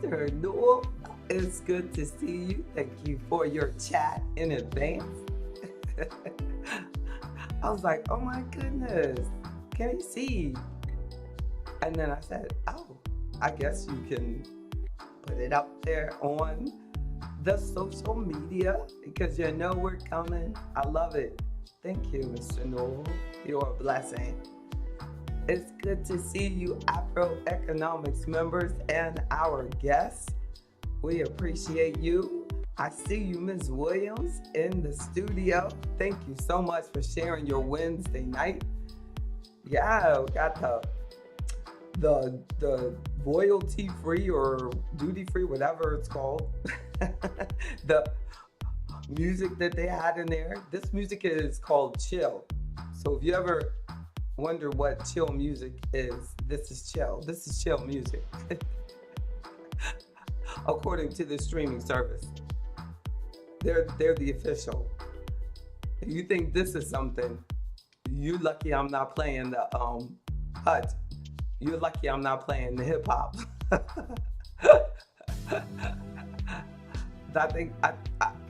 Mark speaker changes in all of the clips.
Speaker 1: Mr. Newell, it's good to see you. Thank you for your chat in advance. I was like, oh my goodness, can you see? And then I said, oh, I guess you can put it up there on the social media because you know we're coming. I love it. Thank you, Mr. Newell. You're a blessing. It's good to see you, AfroEconomics members and our guests. We appreciate you. I see you, Ms. Williams, in the studio. Thank you so much for sharing your Wednesday night. Yeah, we got the royalty free or duty free, whatever it's called. The music that they had in there. This music is called chill. So if you ever wonder what chill music is, this is chill. This is chill music. According to the streaming service. They're the official. If you think this is something, you lucky I'm not playing the hut. You're lucky I'm not playing the hip hop.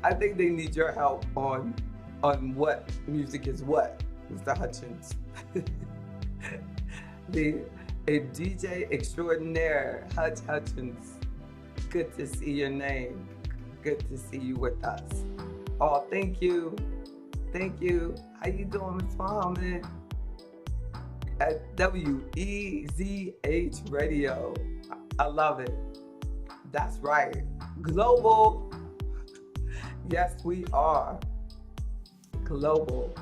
Speaker 1: I think they need your help on what music is what, Mr. Hutchins. A DJ extraordinaire, Hutch Hutchins. Good to see your name. Good to see you with us. Oh, thank you. Thank you. How you doing, Ms. Muhammad? At WEZH Radio. I love it. That's right. Global. Yes, we are. Global.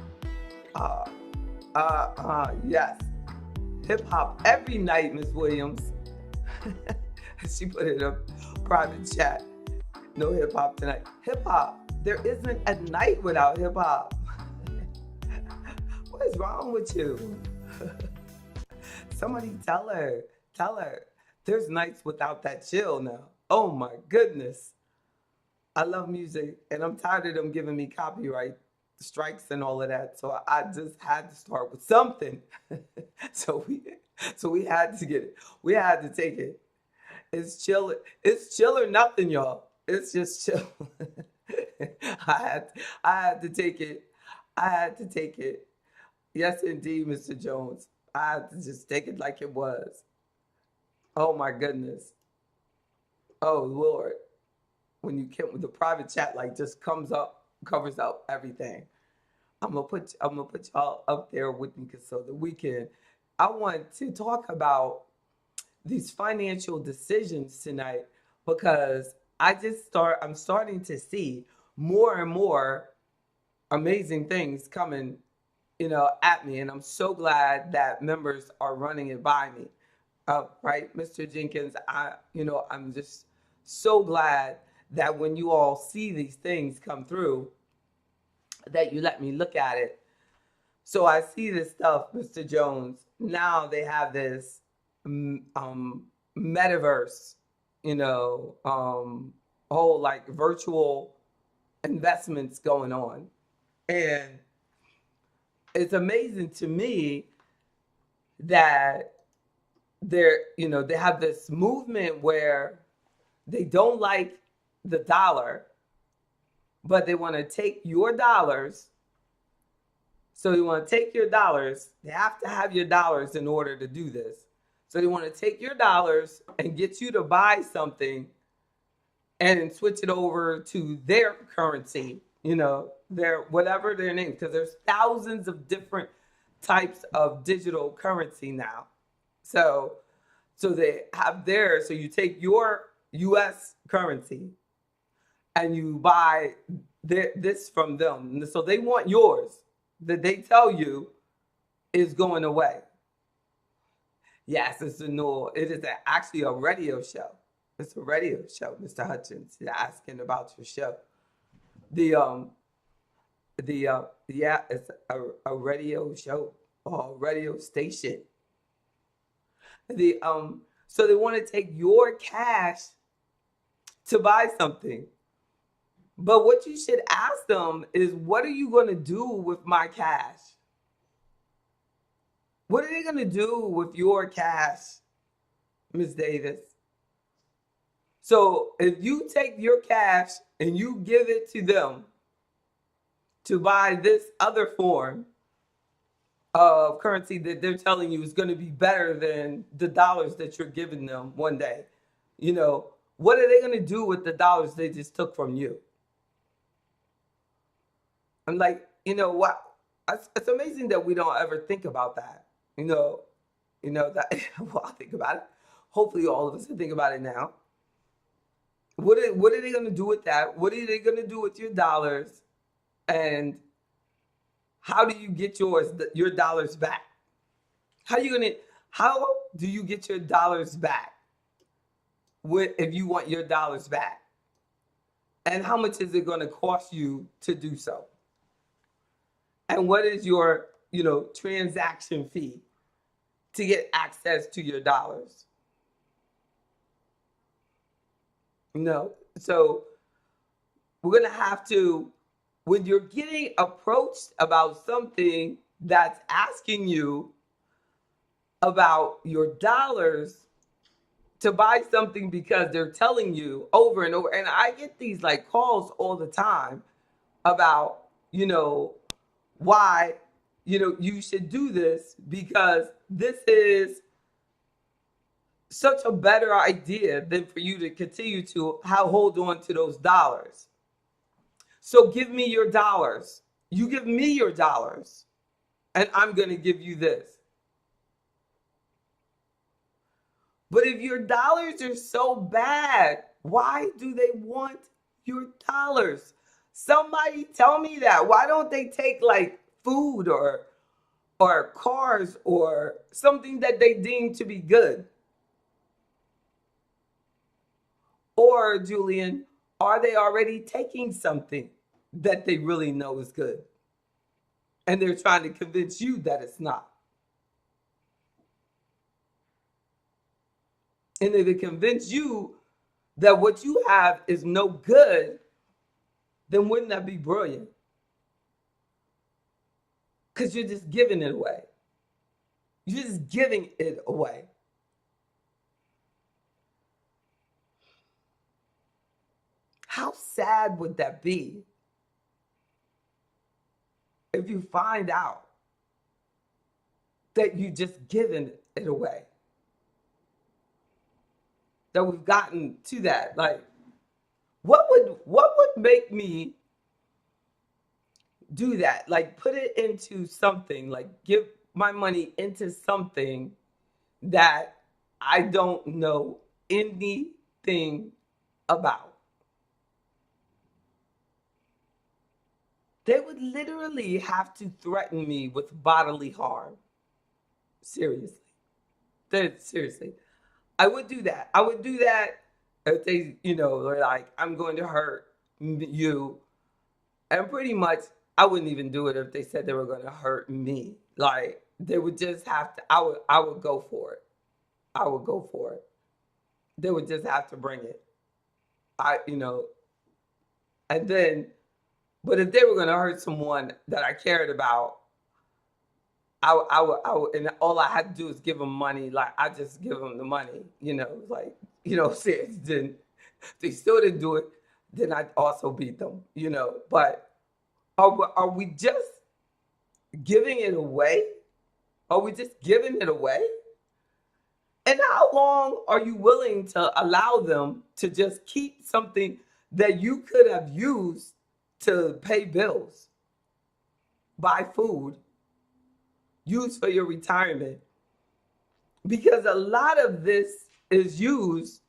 Speaker 1: Yes. Hip hop every night, Ms. Williams. She put it in a private chat. No hip hop tonight. Hip hop. There isn't a night without hip hop. What is wrong with you? Somebody tell her. Tell her. There's nights without that chill now. Oh my goodness. I love music and I'm tired of them giving me copyright strikes and all of that. So I just had to start with something. So we had to get it. We had to take it. It's chill. It's chill or nothing, y'all. It's just chill. I had to take it. I had to take it. Yes, indeed, Mr. Jones. I had to just take it like it was. Oh my goodness. Oh Lord. When you can, the private chat like just comes up, covers up everything. I'm gonna put y'all up there with me so that we can. I want to talk about these financial decisions tonight because I'm starting to see more and more amazing things coming, at me, and I'm so glad that members are running it by me. Right, Mr. Jenkins, I'm just so glad that when you all see these things come through, that you let me look at it. So I see this stuff, Mr. Jones. Now they have this metaverse, whole like virtual investments going on. And it's amazing to me that they have this movement where they don't like the dollar, but they want to take your dollars. So they want to take your dollars. They have to have your dollars in order to do this. So they want to take your dollars and get you to buy something and switch it over to their currency, their whatever their name, because there's thousands of different types of digital currency now. So they have theirs. So you take your US currency and you buy this from them. So they want yours that they tell you is going away. Yes, it is actually a radio show. It's a radio show, Mr. Hutchins. You're asking about your show. It's a radio show or a radio station. So they want to take your cash to buy something. But what you should ask them is, what are you going to do with my cash? What are they going to do with your cash, Ms. Davis? So if you take your cash and you give it to them to buy this other form of currency that they're telling you is going to be better than the dollars that you're giving them one day, you know, what are they going to do with the dollars they just took from you? I'm like, you know what? It's amazing that we don't ever think about that. That. Well, I'll think about it. Hopefully, all of us can think about it now. What are they going to do with that? What are they going to do with your dollars? And how do you get your dollars back? How do you get your dollars back? If you want your dollars back, and how much is it going to cost you to do so? And what is your transaction fee to get access to your dollars? So we're going to have to, when you're getting approached about something that's asking you about your dollars to buy something, because they're telling you over and over, and I get these like calls all the time about, why, you should do this, because this is such a better idea than for you to continue to hold on to those dollars. So give me your dollars. You give me your dollars, and I'm going to give you this. But if your dollars are so bad, why do they want your dollars? Somebody tell me that. Why don't they take like food or cars or something that they deem to be good? Or, Julian, are they already taking something that they really know is good, and they're trying to convince you that it's not? And if they convince you that what you have is no good, then wouldn't that be brilliant? Because you're just giving it away. You're just giving it away. How sad would that be if you find out that you just given it away? That we've gotten to that. Like, what would make me do that? Like, put it into something, like give my money into something that I don't know anything about. They would literally have to threaten me with bodily harm. Seriously. Seriously. I would do that. I would do that if they, were like, I'm going to hurt you. And pretty much, I wouldn't even do it if they said they were going to hurt me. Like, they would just have to, I would go for it. I would go for it. They would just have to bring it. And then, but if they were going to hurt someone that I cared about, I would, and all I had to do is give them money. Like, I just give them the money, then they still didn't do it. Then I'd also beat them, but are we just giving it away? Are we just giving it away? And how long are you willing to allow them to just keep something that you could have used to pay bills, buy food, use for your retirement? Because a lot of this is used,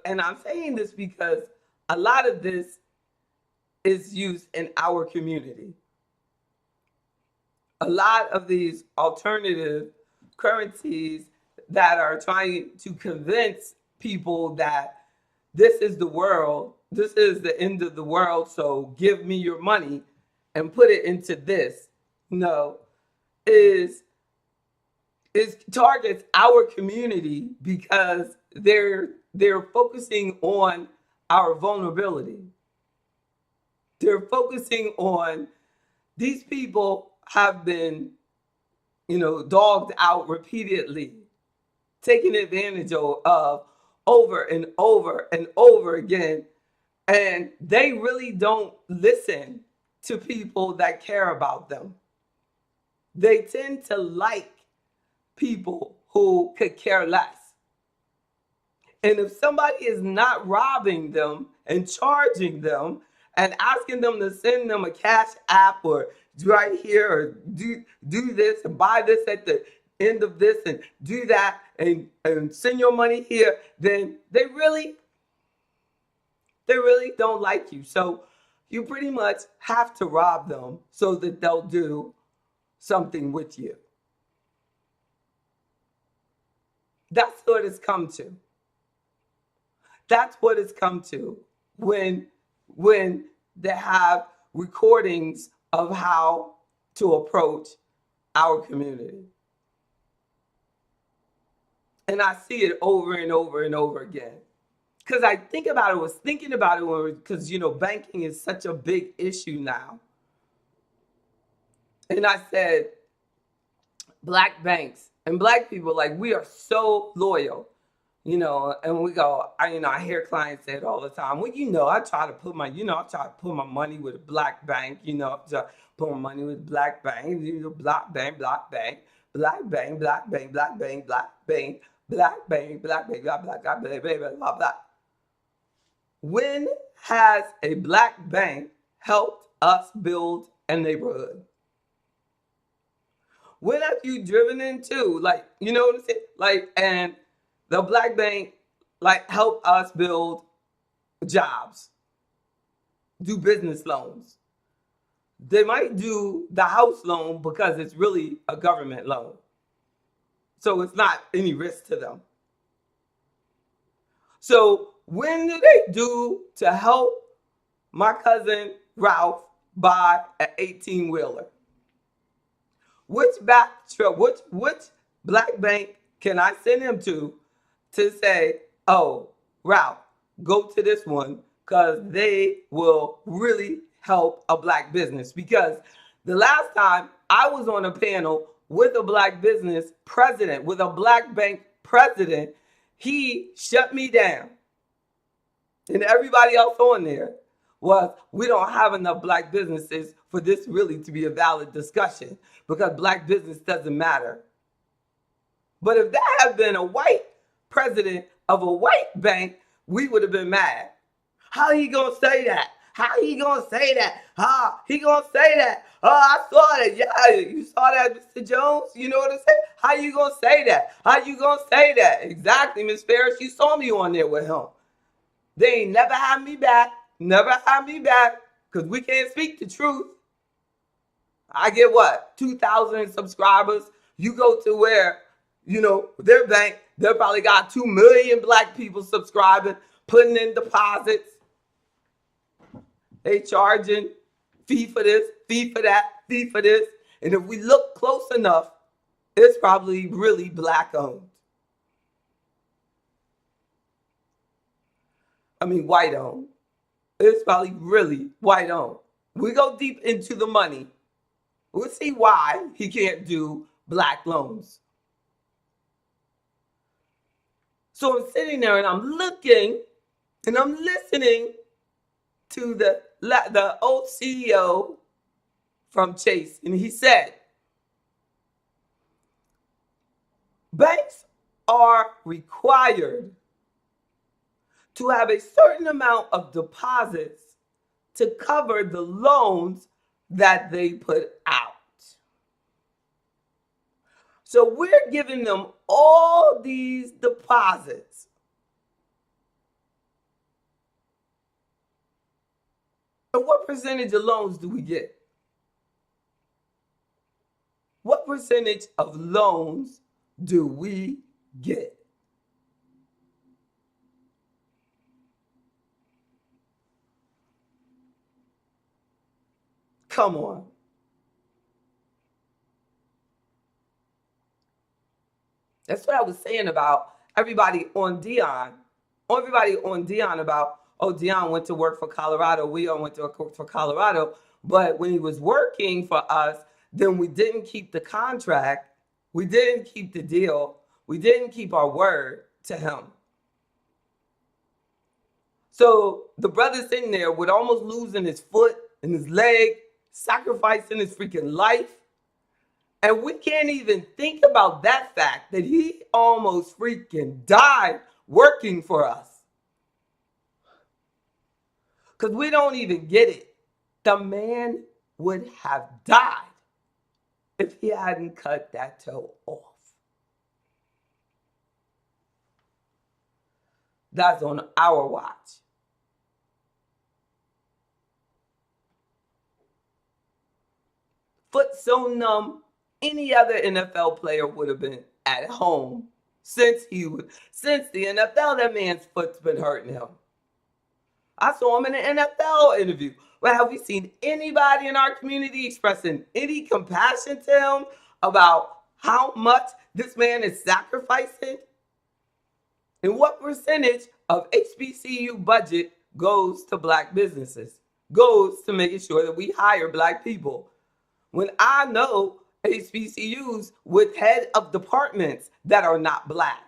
Speaker 1: and I'm saying this because a lot of this is used in our community. A lot of these alternative currencies that are trying to convince people that this is the world, this is the end of the world, so give me your money and put it into this. No, is targets our community because they're focusing on our vulnerability. They're focusing on these people have been, dogged out repeatedly, taken advantage of over and over and over again. And they really don't listen to people that care about them. They tend to like people who could care less. And if somebody is not robbing them and charging them and asking them to send them a cash app or right here or do this and buy this at the end of this and do that and send your money here, then they really don't like you. So you pretty much have to rob them so that they'll do something with you. That's what it's come to. That's what it's come to when they have recordings of how to approach our community. And I see it over and over and over again. Because I was thinking about it because, banking is such a big issue now. And I said, Black banks and Black people, like, we are so loyal, and we go, I hear clients say it all the time. Well, I try to put my money with a Black bank, I try to put my money with Black bank, Black bank, Black bank, Black bank, Black bank, Black bank, Black bank, Black bank, Black bank, blah, blah, blah, blah, blah, blah, blah. When has a Black bank helped us build a neighborhood? When have you driven into, what I'm saying? And the Black bank, help us build jobs, do business loans. They might do the house loan because it's really a government loan. So it's not any risk to them. So when do they do to help my cousin Ralph buy an 18-wheeler? Which Black bank can I send him to say, oh, Ralph, go to this one because they will really help a Black business? Because the last time I was on a panel with a Black business president, with a Black bank president, he shut me down. And everybody else on there was, we don't have enough Black businesses for this really to be a valid discussion because Black business doesn't matter. But if that had been a white president of a white bank, we would have been mad. How he gonna say that? How he gonna say that? He gonna say that? Oh, I saw that. Yeah, you saw that, Mr. Jones? You know what I'm saying? How you gonna say that? How you gonna say that? Exactly, Miss Ferris. You saw me on there with him. They ain't never had me back. Never had me back. Because we can't speak the truth. I get what? 2,000 subscribers. You go to where, their bank, they probably got 2 million Black people subscribing, putting in deposits. They charging fee for this, fee for that, fee for this. And if we look close enough, it's probably really Black owned. White owned. It's probably really white owned. We go deep into the money. We'll see why he can't do Black loans. So I'm sitting there and I'm looking and I'm listening to the old CEO from Chase. And he said, banks are required to have a certain amount of deposits to cover the loans that they put out. So we're giving them all these deposits. And what percentage of loans do we get? What percentage of loans do we get? Come on. That's what I was saying about everybody on Dion. Everybody on Dion about, oh, Dion went to work for Colorado. We all went to work for Colorado. But when he was working for us, then we didn't keep the contract. We didn't keep the deal. We didn't keep our word to him. So the brother's sitting there with almost losing his foot and his leg, sacrificing his freaking life. And we can't even think about that fact that he almost freaking died working for us. Because we don't even get it. The man would have died if he hadn't cut that toe off. That's on our watch. Foot so numb, any other NFL player would have been at home since the NFL. That man's foot's been hurting him. I saw him in an NFL interview. But have we seen anybody in our community expressing any compassion to him about how much this man is sacrificing? And what percentage of HBCU budget goes to black businesses, goes to making sure that we hire black people? When I know HBCUs with head of departments that are not black,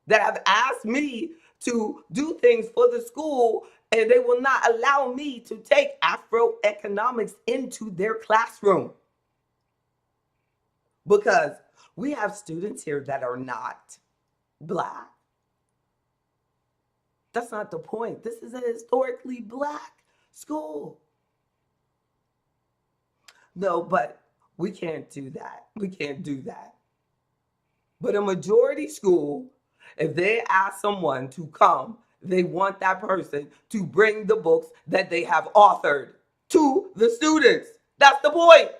Speaker 1: that have asked me to do things for the school, and they will not allow me to take AfroEconomics into their classroom. Because we have students here that are not black. That's not the point. This is a historically black school. No, but we can't do that. We can't do that. But a majority school, if they ask someone to come, they want that person to bring the books that they have authored to the students. That's the point.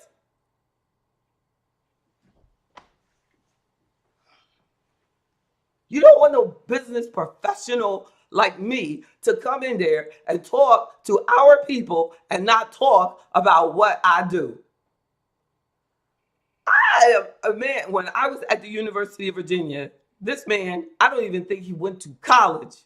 Speaker 1: You don't want no business professional like me to come in there and talk to our people and not talk about what I do. I am a man, when I was at the University of Virginia, this man, I don't even think he went to college.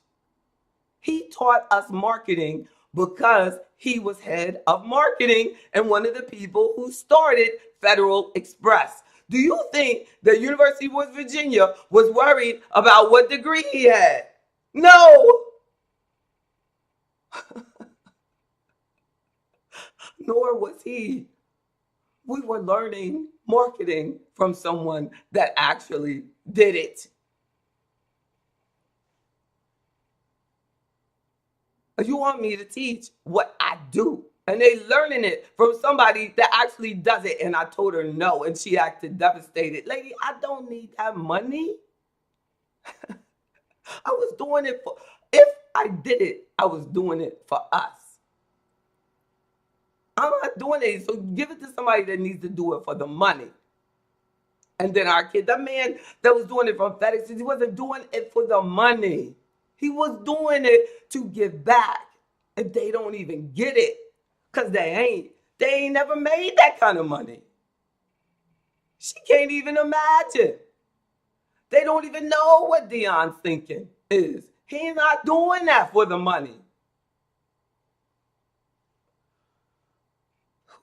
Speaker 1: He taught us marketing because he was head of marketing and one of the people who started Federal Express. Do you think the University of West Virginia was worried about what degree he had? No. Nor was he. We were learning marketing from someone that actually did it. You want me to teach what I do. And they learning it from somebody that actually does it. And I told her no. And she acted devastated. Lady, I don't need that money. I was doing it for, if I did it, I was doing it for us. I'm not doing it. So give it to somebody that needs to do it for the money. And then our kid, that man that was doing it from FedEx, he wasn't doing it for the money. He was doing it to give back. And they don't even get it. Because they ain't never made that kind of money. She can't even imagine. They don't even know what Dion's thinking is. He's not doing that for the money.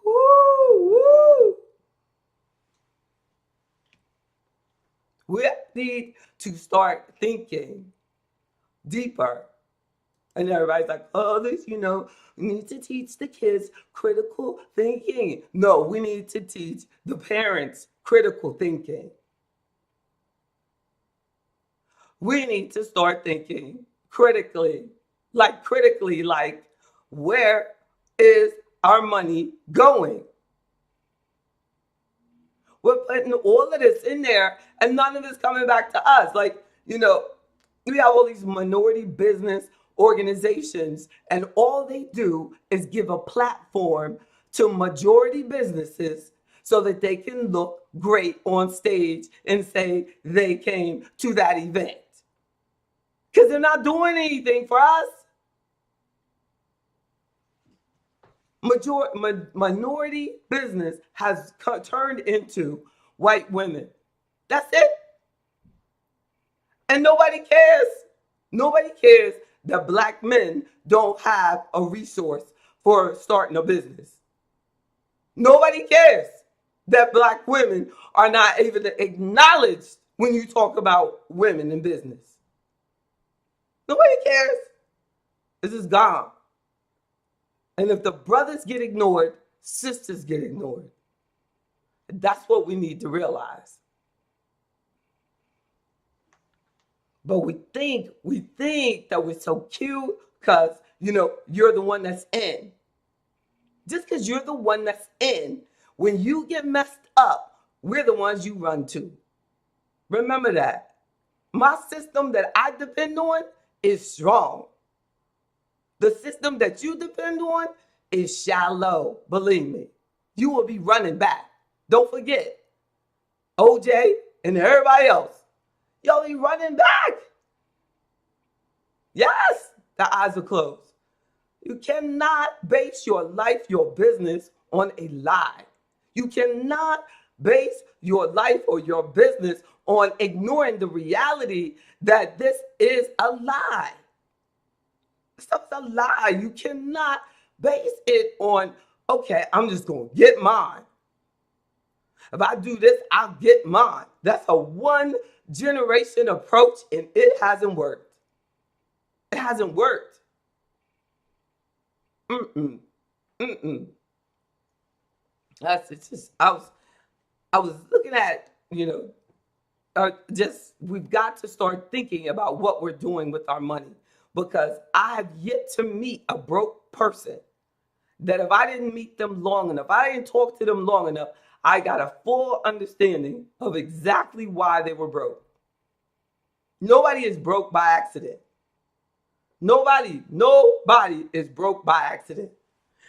Speaker 1: Woo, woo. We need to start thinking deeper. And everybody's like, oh, this, we need to teach the kids critical thinking. No, we need to teach the parents critical thinking. We need to start thinking critically, like where is our money going? We're putting all of this in there and none of it's coming back to us. We have all these minority business organizations and all they do is give a platform to majority businesses so that they can look great on stage and say they came to that event. Because they're not doing anything for us. Minority business has turned into white women. That's it. And nobody cares. Nobody cares that black men don't have a resource for starting a business. Nobody cares that black women are not even acknowledged when you talk about women in business. Nobody cares. It's just gone. And if the brothers get ignored, sisters get ignored. That's what we need to realize. But we think that we're so cute because, you're the one that's in. Just because you're the one that's in, when you get messed up, we're the ones you run to. Remember that. My system that I depend on is strong. The system that you depend on is shallow. Believe me. You will be running back. Don't forget. OJ and everybody else. Y'all be running back. Yes, the eyes are closed. You cannot base your life, your business on a lie. You cannot base your life or your business on ignoring the reality that this is a lie. Stuff's a lie. You cannot base it on, okay, I'm just going to get mine. If I do this, I'll get mine. That's a one generation approach, and it hasn't worked. It hasn't worked. It's just, I was looking at, we've got to start thinking about what we're doing with our money, because I have yet to meet a broke person that if I didn't meet them long enough, I didn't talk to them long enough, I got a full understanding of exactly why they were broke. Nobody is broke by accident. Nobody is broke by accident.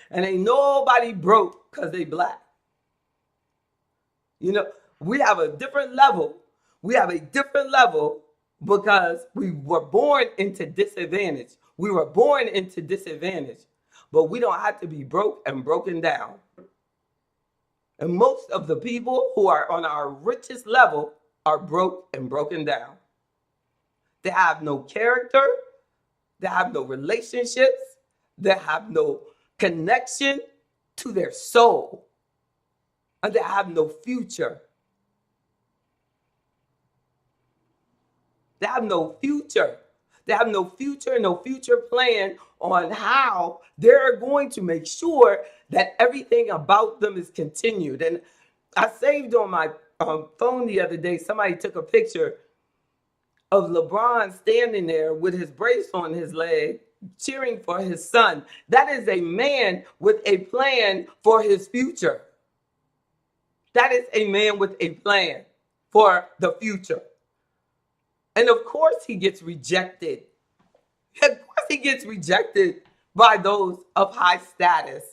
Speaker 1: And ain't nobody broke because they black. We have a different level. We have a different level because we were born into disadvantage. We were born into disadvantage. But we don't have to be broke and broken down. And most of the people who are on our richest level are broke and broken down. They have no character. They have no relationships. They have no connection to their soul. And they have no future. They have no future. They have no future, no future plan on how they're going to make sure that everything about them is continued. And I saved on my phone the other day, somebody took a picture of LeBron standing there with his brace on his leg, cheering for his son. That is a man with a plan for his future. That is a man with a plan for the future. And of course he gets rejected. Of course he gets rejected by those of high status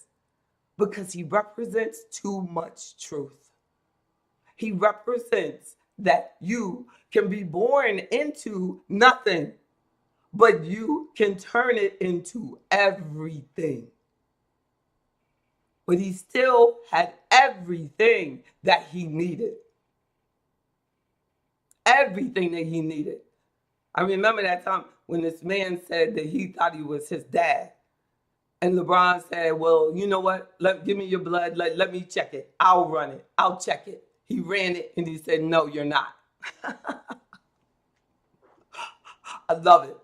Speaker 1: because he represents too much truth. He represents that you can be born into nothing, but you can turn it into everything. But he still had everything that he needed. Everything that he needed. I remember that time when this man said that he thought he was his dad. And LeBron said, well, you know what? Give me your blood. Let me check it. I'll run it. I'll check it. He ran it and he said, no, you're not. I love it.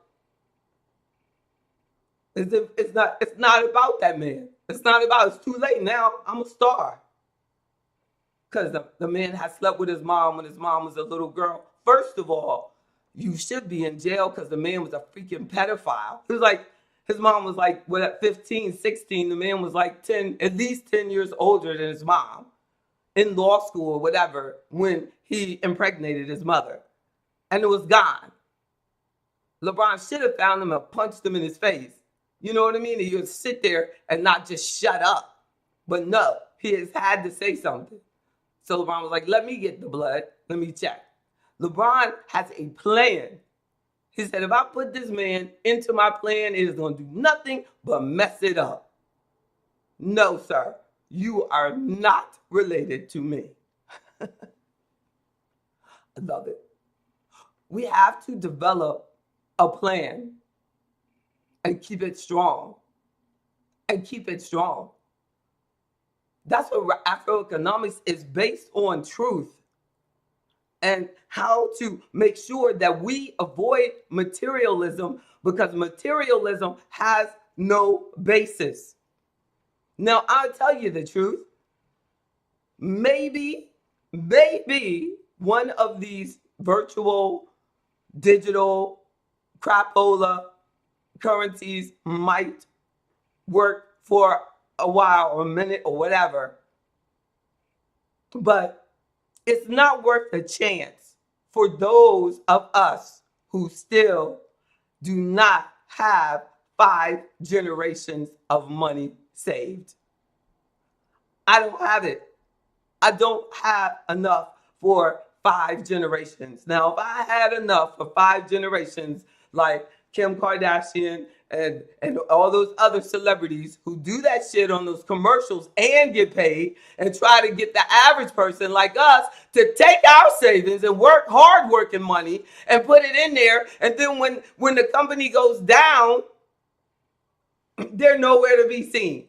Speaker 1: It's not about that man. It's not about, it's too late now. I'm a star. Because the man has slept with his mom when his mom was a little girl. First of all, you should be in jail because the man was a freaking pedophile. He was like, his mom was like, at 15, 16, the man was like 10, at least 10 years older than his mom in law school or whatever when he impregnated his mother. And it was gone. LeBron should have found him and punched him in his face. You know what I mean? He would sit there and not just shut up. But no, he has had to say something. So LeBron was like, let me get the blood. Let me check. LeBron has a plan. He said, if I put this man into my plan, it is going to do nothing but mess it up. No, sir. You are not related to me. I love it. We have to develop a plan and keep it strong. And keep it strong. That's what AfroEconomics is based on truth. and how to make sure that we avoid materialism, because materialism has no basis. Now, I'll tell you the truth. Maybe one of these virtual, digital, crapola currencies might work for a while or a minute or whatever, but it's not worth a chance for those of us who still do not have 5 generations of money saved. I don't have it. I don't have enough for 5 generations. Now, if I had enough for 5 generations, like Kim Kardashian and all those other celebrities who do that shit on those commercials and get paid, and try to get the average person like us to take our savings and work hard working money and put it in there, and then when the company goes down, they're nowhere to be seen.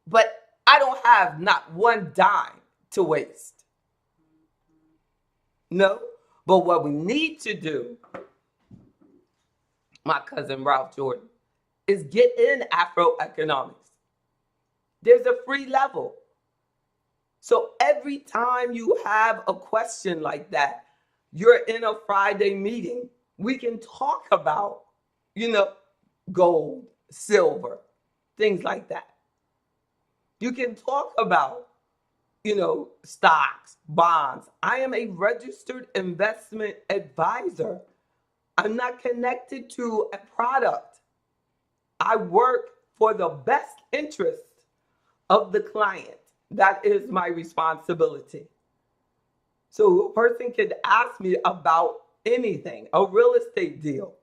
Speaker 1: But I don't have not one dime to waste. No. But what we need to do, my cousin Ralph Jordan, is get in AfroEconomics. There's a free level. So every time you have a question like that, you're in a Friday meeting, we can talk about, gold, silver, things like that. You can talk about, stocks, bonds. I am a registered investment advisor. I'm not connected to a product. I work for the best interest of the client. That is my responsibility. So a person could ask me about anything, a real estate deal.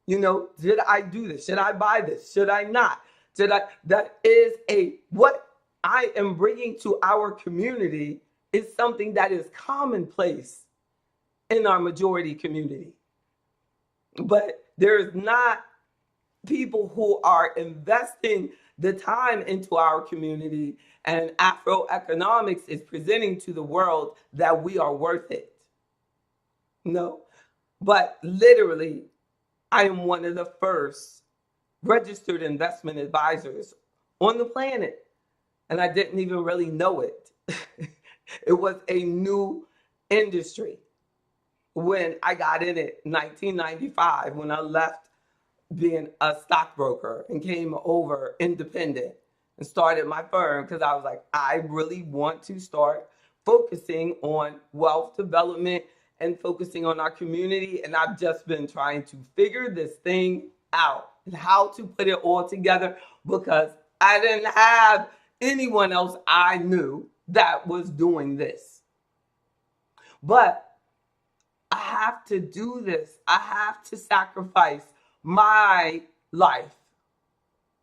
Speaker 1: Did I do this? Should I buy this? Should I not? That is what I am bringing to our community is something that is commonplace in our majority community. But there's not people who are investing the time into our community, and AfroEconomics is presenting to the world that we are worth it. No, but literally, I am one of the first registered investment advisors on the planet, and I didn't even really know it. It was a new industry when I got in it in 1995, when I left being a stockbroker and came over independent and started my firm, because I was like, I really want to start focusing on wealth development and focusing on our community. And I've just been trying to figure this thing out and how to put it all together, because I didn't have anyone else I knew that was doing this. But I have to do this. I have to sacrifice my life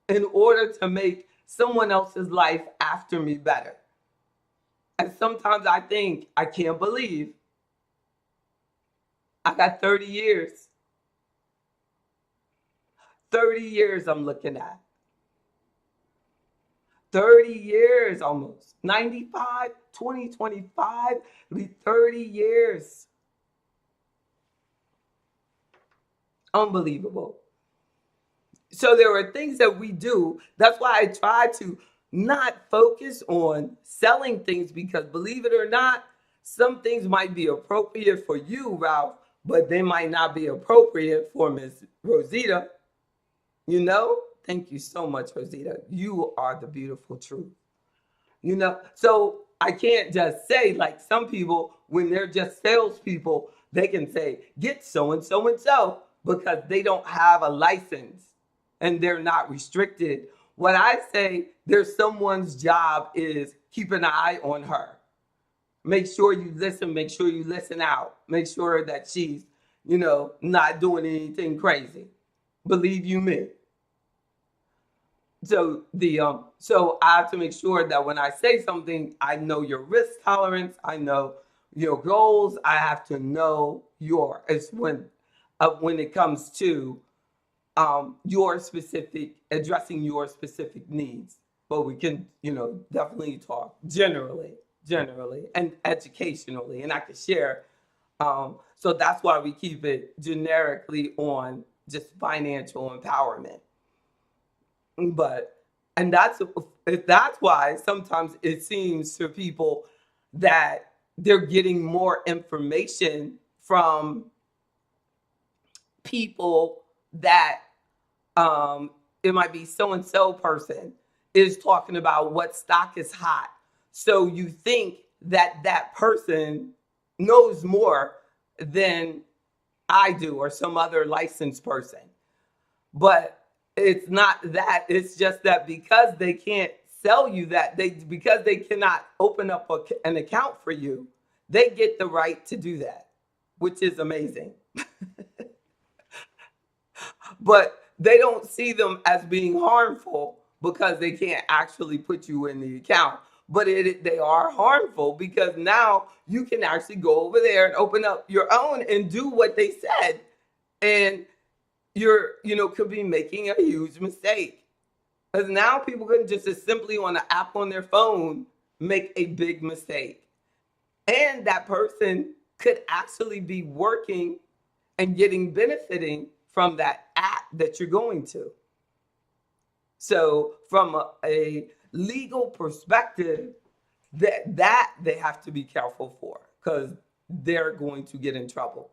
Speaker 1: in order to make someone else's life after me better. And sometimes I think, I can't believe I got 30 years. 30 years I'm looking at. 30 years almost. 95, 2025, it'll be 30 years. Unbelievable. So there are things that we do. That's why I try to not focus on selling things, because believe it or not, some things might be appropriate for you, Ralph, but they might not be appropriate for Ms. Rosita. Thank you so much, Rosita. You are the beautiful truth. So I can't just say, like some people, when they're just salespeople, they can say, get so and so and so, because they don't have a license and they're not restricted. What I say, there's someone's job is keep an eye on her. Make sure you listen. Make sure you listen out. Make sure that she's, not doing anything crazy. Believe you me. So so I have to make sure that when I say something, I know your risk tolerance. I know your goals. I have to know when it comes to addressing your specific needs. But we can, definitely talk generally. generally and educationally, and I could share. So that's why we keep it generically on just financial empowerment. But and that's why sometimes it seems to people that they're getting more information from people that it might be so and so person is talking about what stock is hot. So you think that that person knows more than I do or some other licensed person. But it's not that. It's just that because they can't sell you that, because they cannot open up an account for you, they get the right to do that, which is amazing. But they don't see them as being harmful because they can't actually put you in the account. But they are harmful because now you can actually go over there and open up your own and do what they said. And could be making a huge mistake. Because now people can just as simply on an app on their phone make a big mistake. And that person could actually be working and benefiting from that app that you're going to. So from a legal perspective, that they have to be careful for, because they're going to get in trouble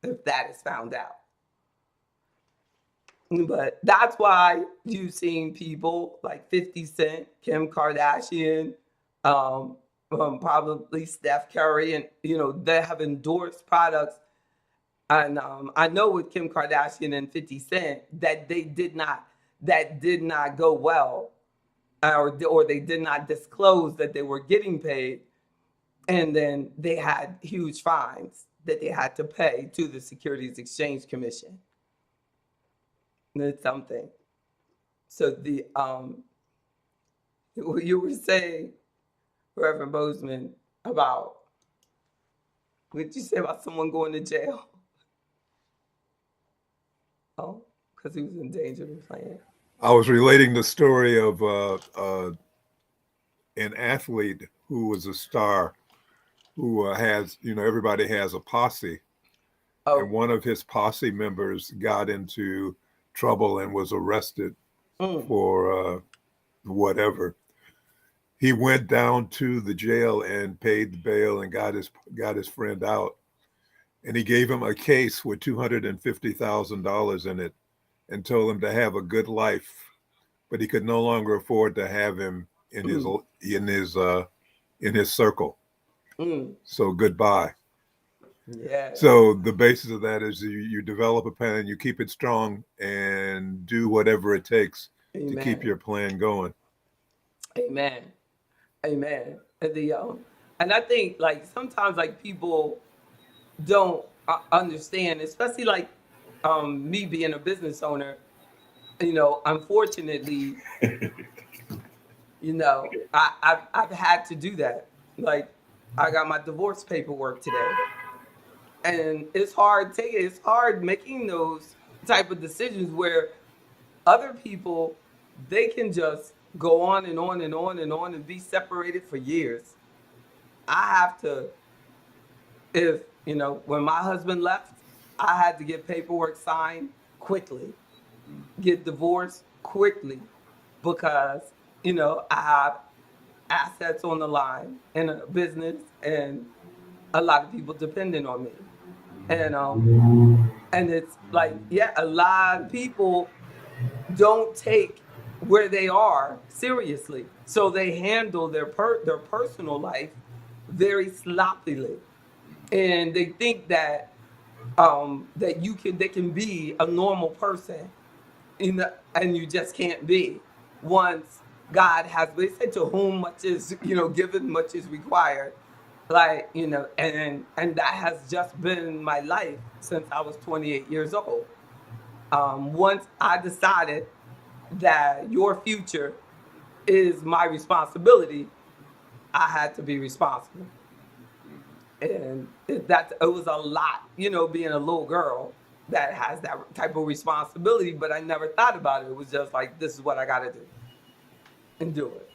Speaker 1: if that is found out. But that's why you've seen people like 50 Cent, Kim Kardashian, probably Steph Curry, and they have endorsed products. And I know with Kim Kardashian and 50 Cent that did not go well, or they did not disclose that they were getting paid, and then they had huge fines that they had to pay to the Securities Exchange Commission. It's something. So you were saying, Reverend Bozeman, about what did you say about someone going to jail? Oh, because he was in danger of playing.
Speaker 2: I was relating the story of an athlete who was a star, who has, everybody has a posse. Oh. And one of his posse members got into trouble and was arrested for whatever. He went down to the jail and paid the bail and got his friend out. And he gave him a case with $250,000 in it and told him to have a good life, but he could no longer afford to have him in his circle. So goodbye.
Speaker 1: Yeah.
Speaker 2: So the basis of that is you develop a plan, you keep it strong, and do whatever it takes to keep your plan going.
Speaker 1: Amen. And and I think like sometimes like people don't understand, especially like me being a business owner. Unfortunately, I've had to do that. Like I got my divorce paperwork today. And it's hard making those type of decisions where other people, they can just go on and on and on and on and be separated for years. I have to, when my husband left, I had to get paperwork signed quickly, get divorced quickly, because, I have assets on the line in a business and a lot of people depending on me. And it's like, a lot of people don't take where they are seriously. So they handle their personal life very sloppily. And they think that they can be a normal person and you just can't be. Once God has, they said, to whom much is, given, much is required. Like, and that has just been my life since I was 28 years old. Once I decided that your future is my responsibility, I had to be responsible. And it was a lot, being a little girl that has that type of responsibility, but I never thought about it. It was just like, this is what I got to do and do it.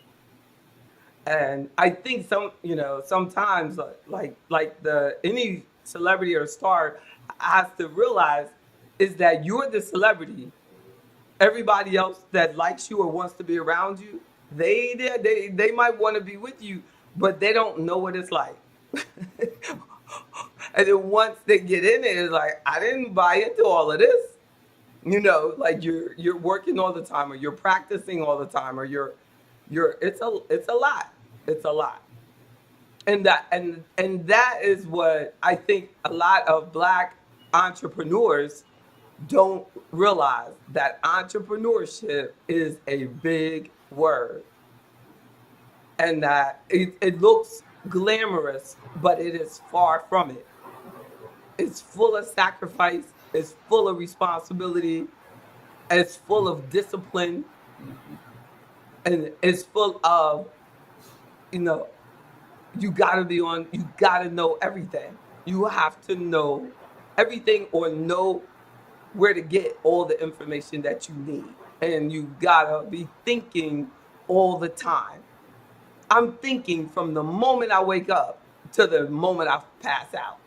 Speaker 1: And I think sometimes any celebrity or star has to realize is that you're the celebrity. Everybody else that likes you or wants to be around you, they might want to be with you, but they don't know what it's like. And then once they get in it, it's like, I didn't buy into all of this. Like you're working all the time, or you're practicing all the time, or you're it's a lot. It's a lot. And that is what I think a lot of Black entrepreneurs don't realize, that entrepreneurship is a big word, and that it looks glamorous, but it is far from it. It's full of sacrifice, it's full of responsibility, it's full of discipline, and it's full of, you know, you gotta know everything. You have to know everything, or know where to get all the information that you need. And you gotta be thinking all the time. I'm thinking from the moment I wake up to the moment I pass out.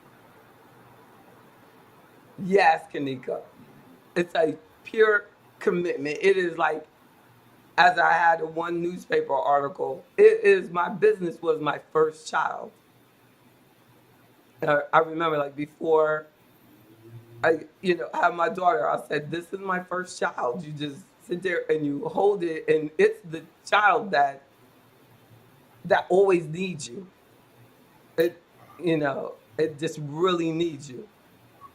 Speaker 1: Yes, Kanika. It's a pure commitment. It is like, as I had one newspaper article, my business was my first child. I remember, like, before I had my daughter, I said, this is my first child. You just sit there and you hold it, and it's the child that always needs you. It, it just really needs you.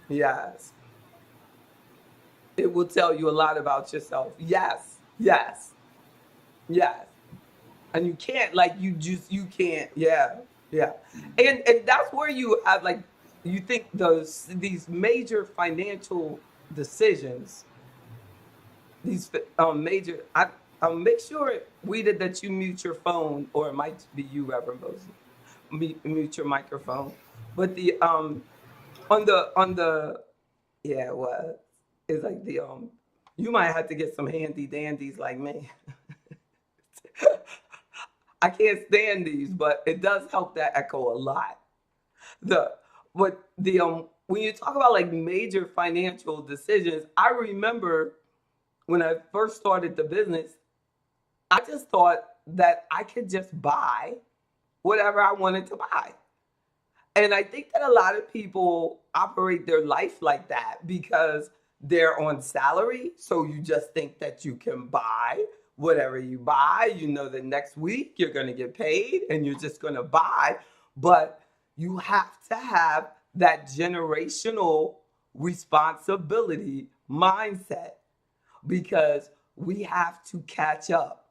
Speaker 1: Yes. It will tell you a lot about yourself. Yes, yes, yes. And you can't, like, you can't, yeah, yeah. And that's where you have, like, you think these major financial decisions, these major, make sure, Weeda, that you mute your phone, or it might be you, Reverend Mosey. Mute your microphone. But the on the yeah, what, it's like you might have to get some handy dandies like me. I can't stand these, but it does help that echo a lot. The but the When you talk about, like, major financial decisions, I remember when I first started the business, I just thought that I could just buy whatever I wanted to buy. And I think that a lot of people operate their life like that because they're on salary. So you just think that you can buy whatever you buy. You know that next week you're going to get paid and you're just going to buy. But you have to have that generational responsibility mindset, because we have to catch up.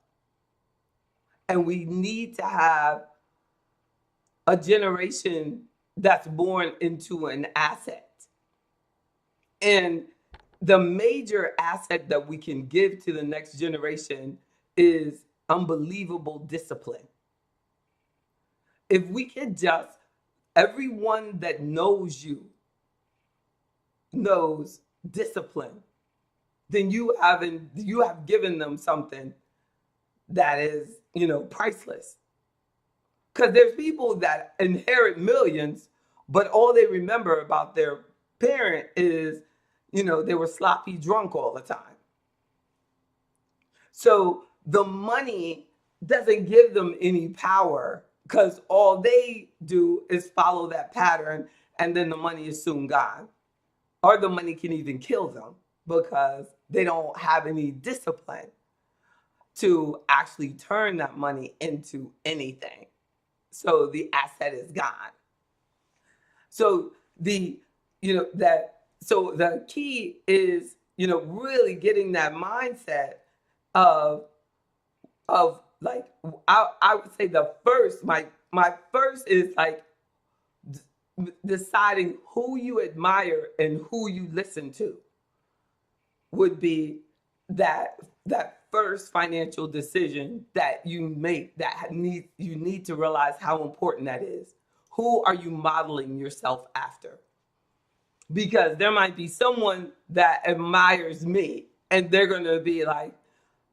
Speaker 1: And we need to have a generation that's born into an asset. And the major asset that we can give to the next generation is unbelievable discipline. If we could just, everyone that knows you knows discipline, then you have given them something that is, priceless. Because there's people that inherit millions, but all they remember about their parent is, they were sloppy drunk all the time. So the money doesn't give them any power, because all they do is follow that pattern, and then the money is soon gone. Or the money can even kill them because they don't have any discipline to actually turn that money into anything. So the asset is gone. So the key is, really getting that mindset of like, I would say my first is like deciding who you admire and who you listen to would be that first financial decision that you make, you need to realize how important that is. Who are you modeling yourself after? Because there might be someone that admires me and they're going to be like,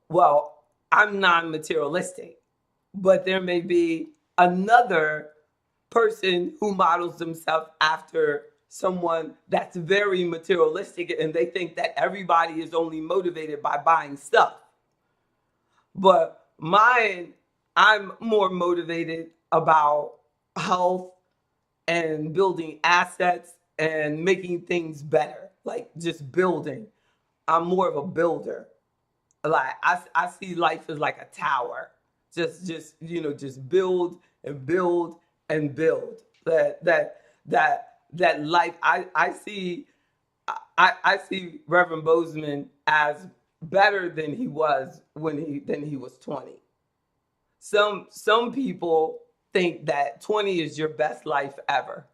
Speaker 1: well, I'm non-materialistic, but there may be another person who models themselves after someone that's very materialistic, and they think that everybody is only motivated by buying stuff. But mine, I'm more motivated about health and building assets and making things better, like just building. I'm more of a builder. Like I see life as like a tower. Just build and build and build. That life I see Reverend Bozeman as better than he was than he was 20. Some people think that 20 is your best life ever.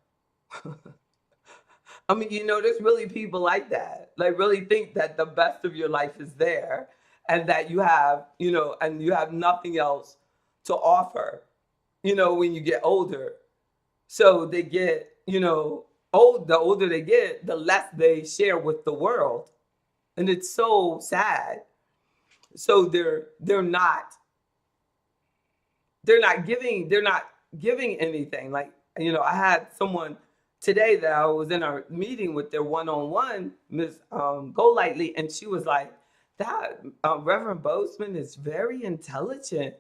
Speaker 1: I mean, there's really people like that. Like really think that the best of your life is there and that and you have nothing else to offer, when you get older. So they get, the older they get, the less they share with the world. And it's so sad. So they're not giving anything. Like, I had someone today that I was in our meeting with, their one-on-one, Ms. Golightly, and she was like, that Reverend Bozeman is very intelligent,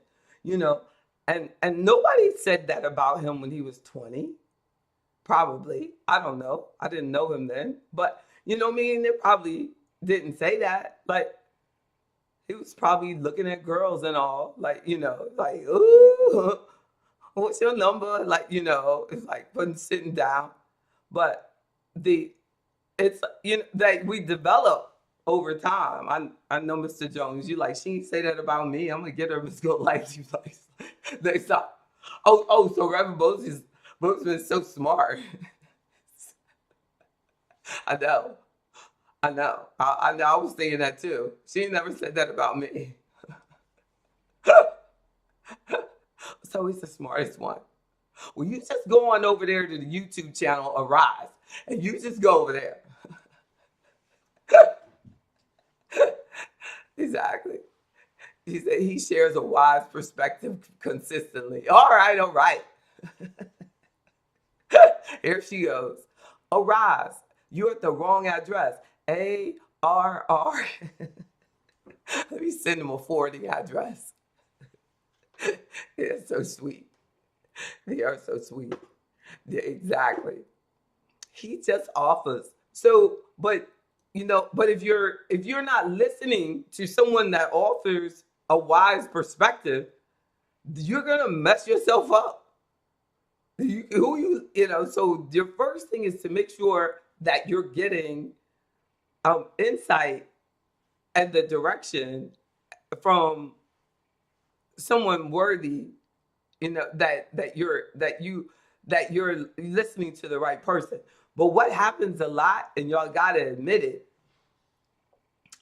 Speaker 1: and nobody said that about him when he was 20. Probably. I don't know. I didn't know him then. But you know what I mean? They probably didn't say that. Like, he was probably looking at girls and all, like, like, ooh, what's your number? Like, it's like sitting down. But it's, that we develop over time. I know Mr. Jones, you like, she ain't say that about me. I'm gonna get her Miss Goldlight. You like, they stop. So Reverend Bozeman's so smart. I know. I know. I was thinking that too. She never said that about me. So he's the smartest one. Well, you just go on over there to the YouTube channel Arise, and you just go over there. Exactly. He said he shares a wise perspective consistently. All right. Here she goes. Arise. You're at the wrong address. ARR. Let me send him a forwarding address. It's so sweet. They are so sweet. Yeah, exactly. He just offers. So, but if you're not listening to someone that offers a wise perspective, you're gonna mess yourself up. So your first thing is to make sure that you're getting insight and the direction from someone worthy, that you're listening to the right person. But what happens a lot, and y'all gotta admit it,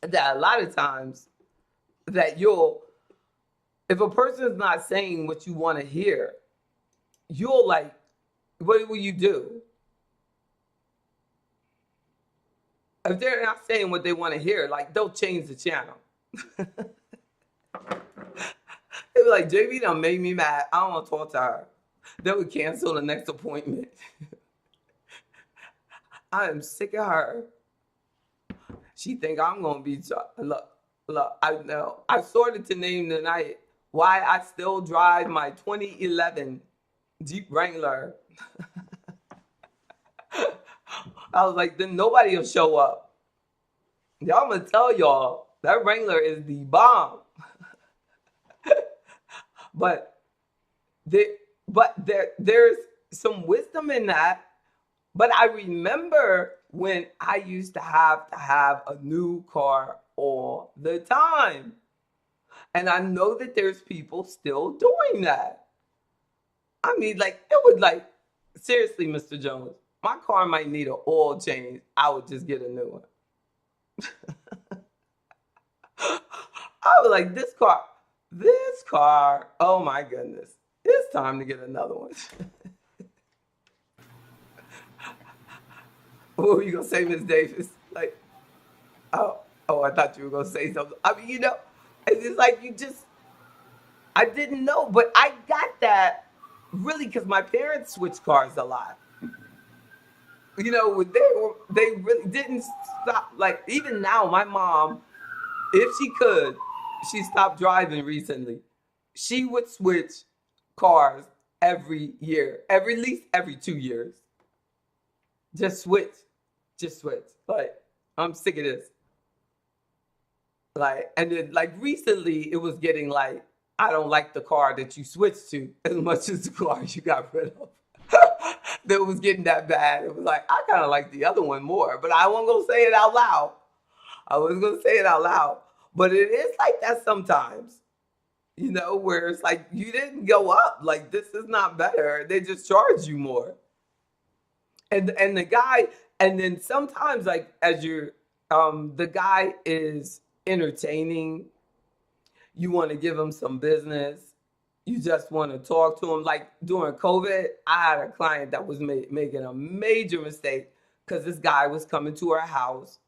Speaker 1: that a lot of times that if a person's not saying what you want to hear, you'll like, what will you do? If they're not saying what they want to hear, like, they'll change the channel. They'll be like, JB done made me mad. I don't want to talk to her. They would cancel the next appointment. I am sick of her. She think I'm going to be, look, I know. I started to name tonight why I still drive my 2011 Jeep Wrangler. I was like, then nobody will show up. Y'all, I'm going to tell y'all, that Wrangler is the bomb. But there's some wisdom in that. But I remember when I used to have a new car all the time. And I know that there's people still doing that. I mean, like, it would, like, seriously, Mr. Jones, my car might need an oil change. I would just get a new one. I was like, this car, oh my goodness, it's time to get another one. What were you going to say, Ms. Davis? Like, oh, I thought you were going to say something. I mean, it's just like, I didn't know, but I got that really because my parents switched cars a lot. They really didn't stop. Like even now, my mom, if she could, she stopped driving recently. She would switch cars every year, every at least every 2 years. Just switch, just switch. Like I'm sick of this. Like and then like recently, it was getting like I don't like the car that you switched to as much as the car you got rid of. That was getting that bad. It was like I kind of like the other one more, but I wasn't gonna say it out loud. I was gonna say it out loud, but it is like that sometimes. Where it's like you didn't go up. Like this is not better. They just charge you more. And the guy, and then sometimes like as you're, the guy is entertaining. You want to give him some business. You just want to talk to him. Like during COVID, I had a client that was making a major mistake because this guy was coming to our house,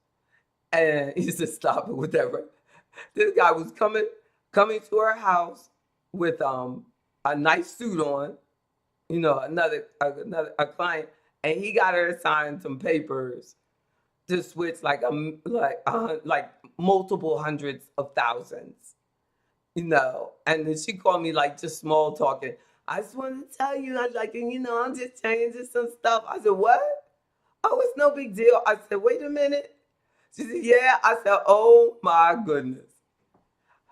Speaker 1: and he said, "Stop it, whatever." This guy was coming to our house with a nice suit on, another a client, and he got her to sign some papers to switch like multiple hundreds of thousands, And then she called me like just small talking. I just wanted to tell you, I'm just changing some stuff. I said, what? Oh, it's no big deal. I said, wait a minute. She said, yeah. I said, oh my goodness.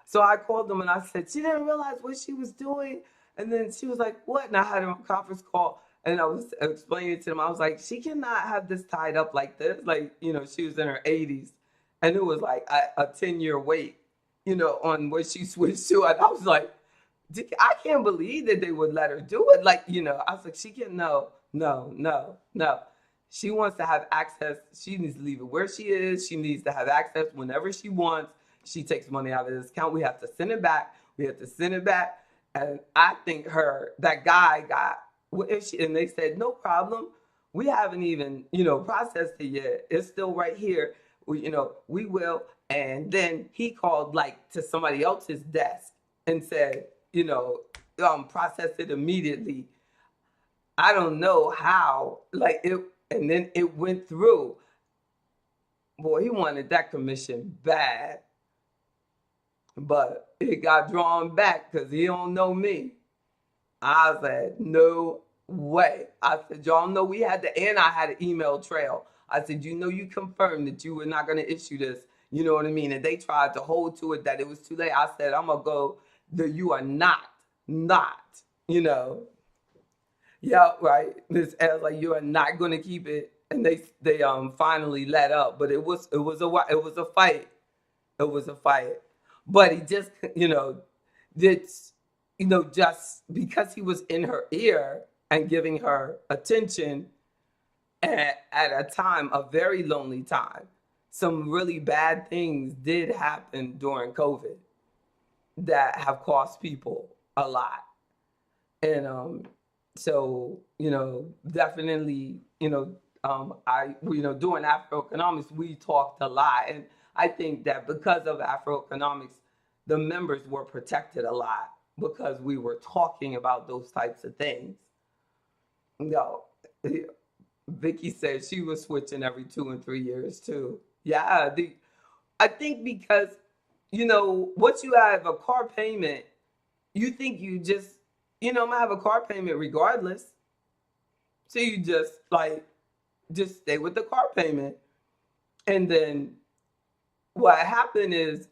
Speaker 1: So I called them and I said, she didn't realize what she was doing. And then she was like, what? And I had a conference call and I was explaining to them. I was like, she cannot have this tied up like this. Like, she was in her 80s and it was like a 10-year wait, on what she switched to. And I was like, I can't believe that they would let her do it. Like, I was like, she can't, no, no, no, no. She wants to have access. She needs to leave it where she is. She needs to have access whenever she wants. She takes money out of this account. We have to send it back. We have to send it back. And I think that guy got, and they said, no problem. We haven't even, processed it yet. It's still right here. We will. And then he called like to somebody else's desk and said, process it immediately. I don't know how, like it, and then it went through. Boy, he wanted that commission bad. But it got drawn back because he don't know me. I said, no way. I said, y'all know and I had an email trail. I said, you confirmed that you were not going to issue this. You know what I mean? And they tried to hold to it that it was too late. I said, I'm going to go, you are not, Yeah, right. This as like you are not going to keep it. And they finally let up. But it was a fight. It was a fight. But he just, just because he was in her ear and giving her attention at a time, a very lonely time, some really bad things did happen during COVID that have cost people a lot. And so, definitely, doing AfroEconomics, we talked a lot. And I think that because of AfroEconomics, the members were protected a lot because we were talking about those types of things. Vicky said she was switching every 2 and 3 years too. Yeah, I think because, once you have a car payment, you think you just, I'm gonna have a car payment regardless. So you just stay with the car payment. And then what happened is,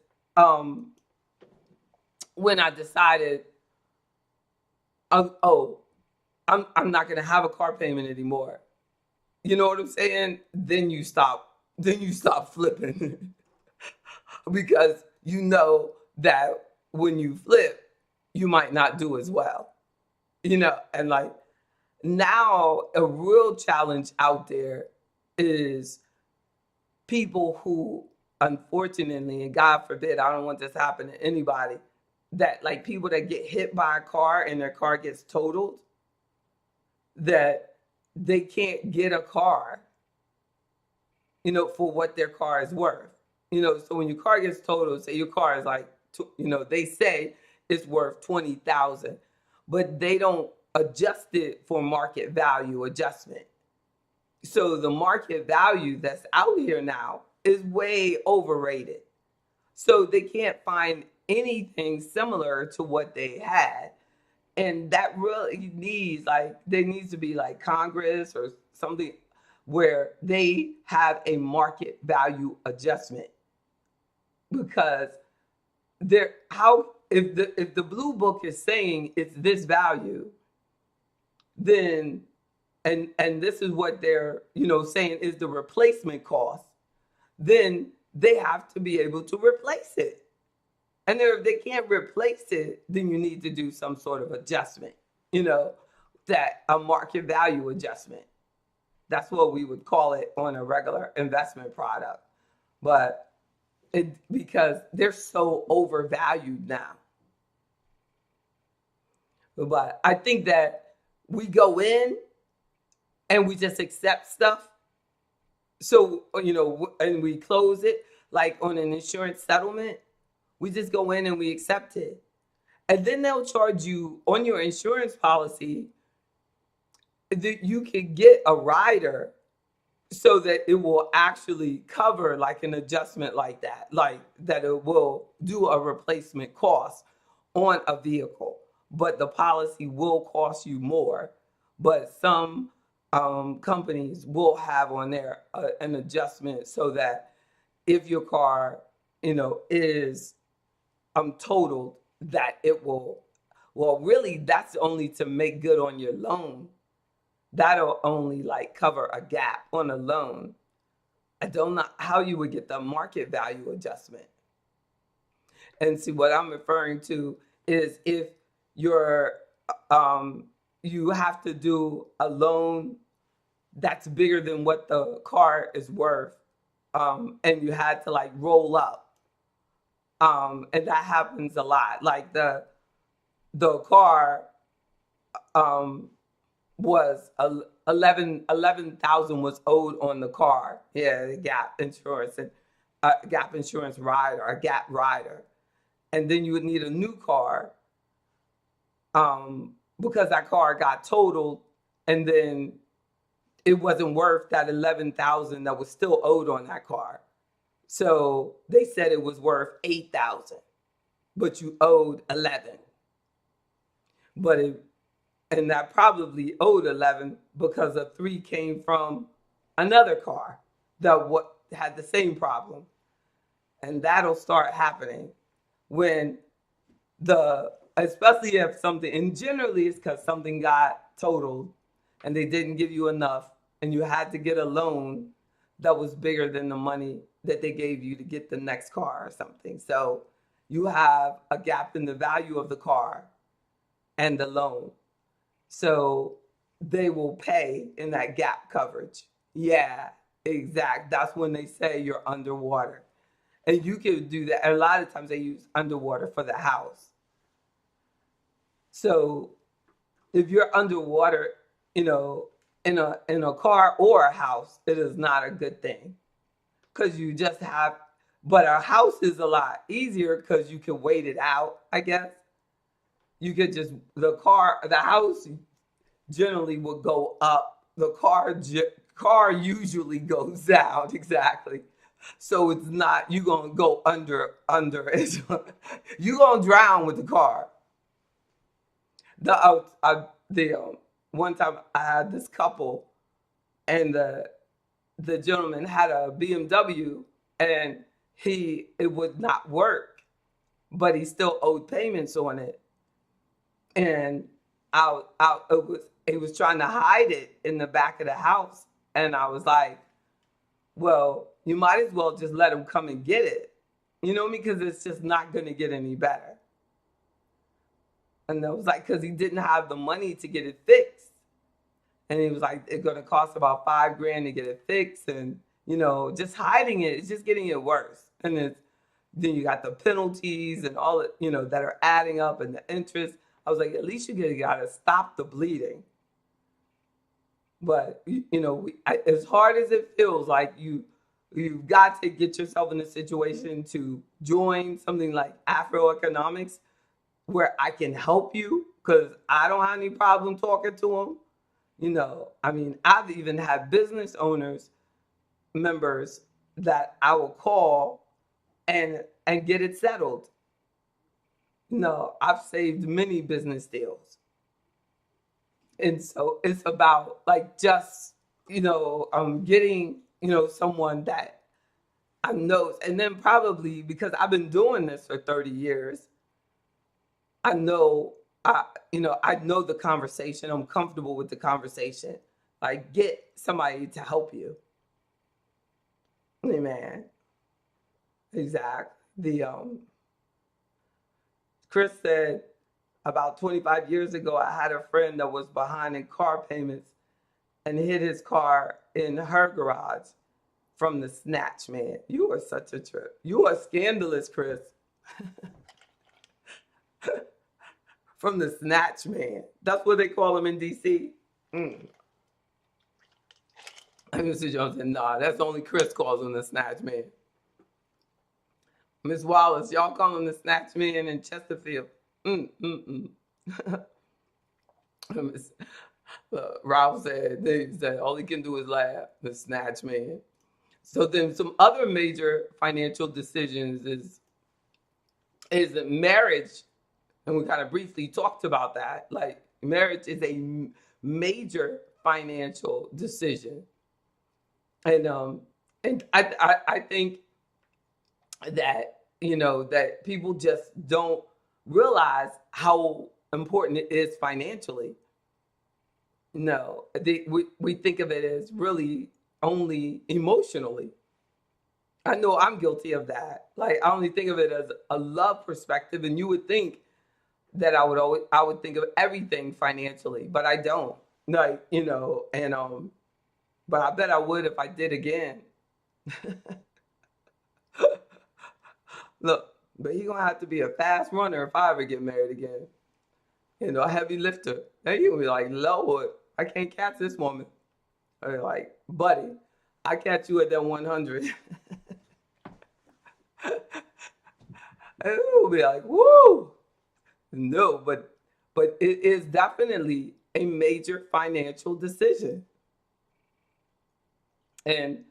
Speaker 1: when I decided, I'm not gonna have a car payment anymore. You know what I'm saying? Then you stop flipping because that when you flip, you might not do as well. And like now a real challenge out there is people who, unfortunately, and God forbid, I don't want this to happen to anybody, that like people that get hit by a car and their car gets totaled, that they can't get a car, for what their car is worth. So when your car gets totaled, say your car is like, they say it's worth 20,000, but they don't adjust it for market value adjustment. So the market value that's out here now is way overrated. So they can't find anything similar to what they had. And that really needs, like, there needs to be like Congress or something where they have a market value adjustment, because there, how, if the blue book is saying it's this value, then and this is what they're, saying is the replacement cost, then they have to be able to replace it. And if they can't replace it, then you need to do some sort of adjustment, that a market value adjustment. That's what we would call it on a regular investment product. But because they're so overvalued now. But I think that we go in and we just accept stuff. So, and we close it like on an insurance settlement. We just go in and we accept it. And then they'll charge you on your insurance policy that you can get a rider so that it will actually cover like an adjustment like that, like that it will do a replacement cost on a vehicle. But the policy will cost you more. But some companies will have on there an adjustment so that if your car, is totaled, that it will, well, really, that's only to make good on your loan. That'll only like cover a gap on a loan. I don't know how you would get the market value adjustment. And see, what I'm referring to is if you're, you have to do a loan that's bigger than what the car is worth, and you had to like roll up. And that happens a lot. Like the car was 11,000 was owed on the car. Yeah, the gap insurance and gap insurance rider, a gap rider. And then you would need a new car because that car got totaled, and then it wasn't worth that 11,000 that was still owed on that car. So they said it was worth 8,000, but you owed 11. And that probably owed 11 because a 3 came from another car that had the same problem. And that'll start happening when especially if something, and generally it's because something got totaled and they didn't give you enough and you had to get a loan that was bigger than the money that they gave you to get the next car or something. So you have a gap in the value of the car and the loan. So they will pay in that gap coverage. Yeah, exact. That's when they say you're underwater. And you can do that. And a lot of times they use underwater for the house. So if you're underwater, in a car or a house, it is not a good thing. Because you just have, but a house is a lot easier because you can wait it out, I guess. You could just, the house generally would go up. The car usually goes down, exactly. So it's not, you're going to go under it. You're going to drown with the car. One time I had this couple, and the gentleman had a BMW, and it would not work, but he still owed payments on it. And he was trying to hide it in the back of the house. And I was like, well, you might as well just let him come and get it. You know what I mean? Because it's just not going to get any better. And I was like, because he didn't have the money to get it fixed. And he was like, it's going to cost about $5,000 to get it fixed. And, just hiding it, it's just getting it worse. And then you got the penalties and all it, that are adding up, and the interest. I was like, at least you got to stop the bleeding. But, as hard as it feels, like you've got to get yourself in a situation to join something like AfroEconomics, where I can help you because I don't have any problem talking to them. I mean, I've even had business owners, members that I will call and get it settled. I've saved many business deals. And so it's about like just, getting, someone that I know. And then probably because I've been doing this for 30 years, I know, I know the conversation. I'm comfortable with the conversation. Like get somebody to help you. Amen. Exactly. Chris said about 25 years ago, I had a friend that was behind in car payments and hid his car in her garage from the snatch man. You are such a trip. You are scandalous, Chris. From the snatch man. That's what they call him in DC. And Mr. Jones said, nah, that's only Chris calls him the snatch man. Miss Wallace, y'all call him the snatch man in Chesterfield. Ralph said all he can do is laugh, the snatch man. So then some other major financial decisions is marriage. And we kind of briefly talked about that. Like marriage is a major financial decision. And I think that, that people just don't realize how important it is financially. No, we think of it as really only emotionally. I know I'm guilty of that. Like I only think of it as a love perspective, and you would think that I would think of everything financially, but I don't. Like, but I bet I would if I did again. Look, but you're gonna have to be a fast runner if I ever get married again. A heavy lifter. Then you'll be like, Lord, I can't catch this woman. Or like, buddy, I catch you at that 100. And we'll be like, woo! No, but it is definitely a major financial decision. And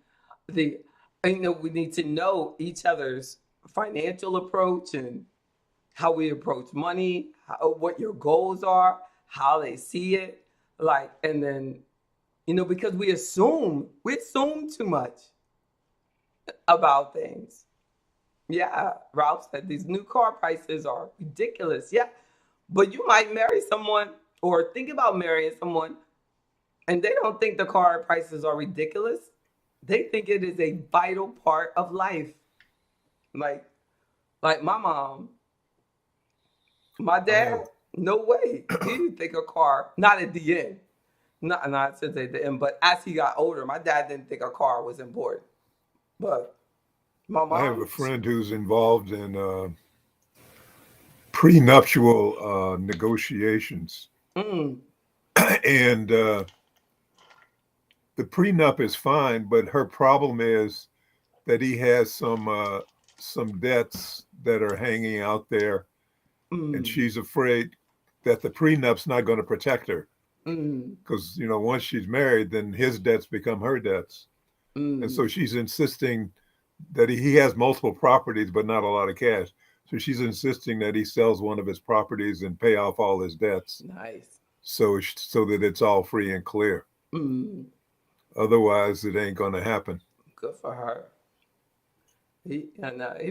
Speaker 1: we need to know each other's financial approach and how we approach money, what your goals are, how they see it. Like, and then, because we assume too much about things. Yeah, Ralph said these new car prices are ridiculous. Yeah, but you might marry someone or think about marrying someone and they don't think the car prices are ridiculous. They think it is a vital part of life. Like my mom, my dad, no way. He didn't think a car, not at the end. Not since at the end, but as he got older, my dad didn't think a car was important. But my mom.
Speaker 2: I have a friend who's involved in prenuptial negotiations. And the prenup is fine, but her problem is that he has some debts that are hanging out there, and she's afraid that the prenup's not going to protect her. Because once she's married, then his debts become her debts. And so she's insisting that he has multiple properties, but not a lot of cash. So she's insisting that he sells one of his properties and pay off all his debts.
Speaker 1: Nice.
Speaker 2: So that it's all free and clear. Otherwise, it ain't going to happen.
Speaker 1: Good for her. He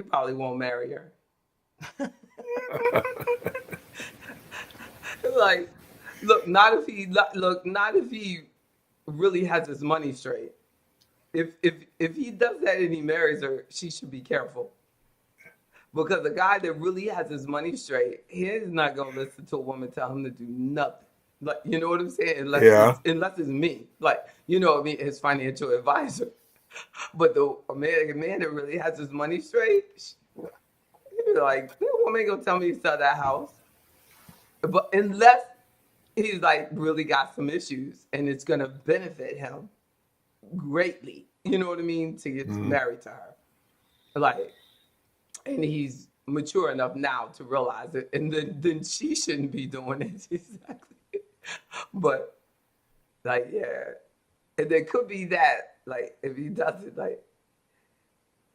Speaker 1: probably won't marry her. Like, not if he really has his money straight. If he does that and he marries her, she should be careful. Because the guy that really has his money straight, he's not gonna listen to a woman tell him to do nothing. Like, you know what I'm saying? Unless it's me. Like, his financial advisor. But the man that really has his money straight, he'd be like, that woman ain't gonna tell me to sell that house. But unless he's like really got some issues and it's gonna benefit him greatly, you know what I mean, to get married to her. Like, and he's mature enough now to realize it, and then she shouldn't be doing it. Exactly. But like, yeah, and there could be that, like, if he does it, like,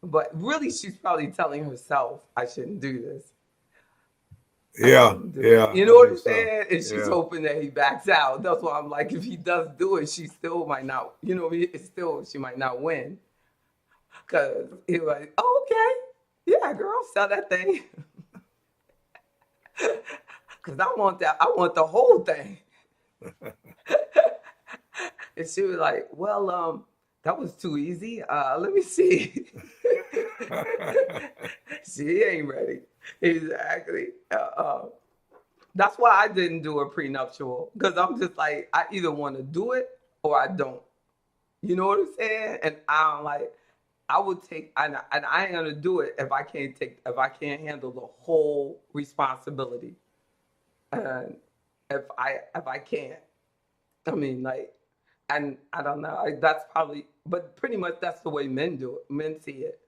Speaker 1: but really, she's probably telling herself, I shouldn't do this.
Speaker 2: Yeah, yeah,
Speaker 1: You
Speaker 2: I
Speaker 1: know what I'm
Speaker 2: think so.
Speaker 1: saying? And she's
Speaker 2: Yeah,
Speaker 1: hoping that he backs out. That's why I'm like, if he does do it, she still might not, it's still, she might not win. Because he was like, oh, okay, yeah, girl, sell that thing. Because I want the whole thing. And she was like, well, that was too easy. Let me see. She ain't ready. Exactly. That's why I didn't do a prenuptial, because I'm just like, I either want to do it or I don't. You know what I'm saying? And I'm like, I would take, and I ain't gonna do it if I can't handle the whole responsibility. And if I can't, I mean, like, and I don't know, that's probably, but pretty much that's the way men do it. Men see it.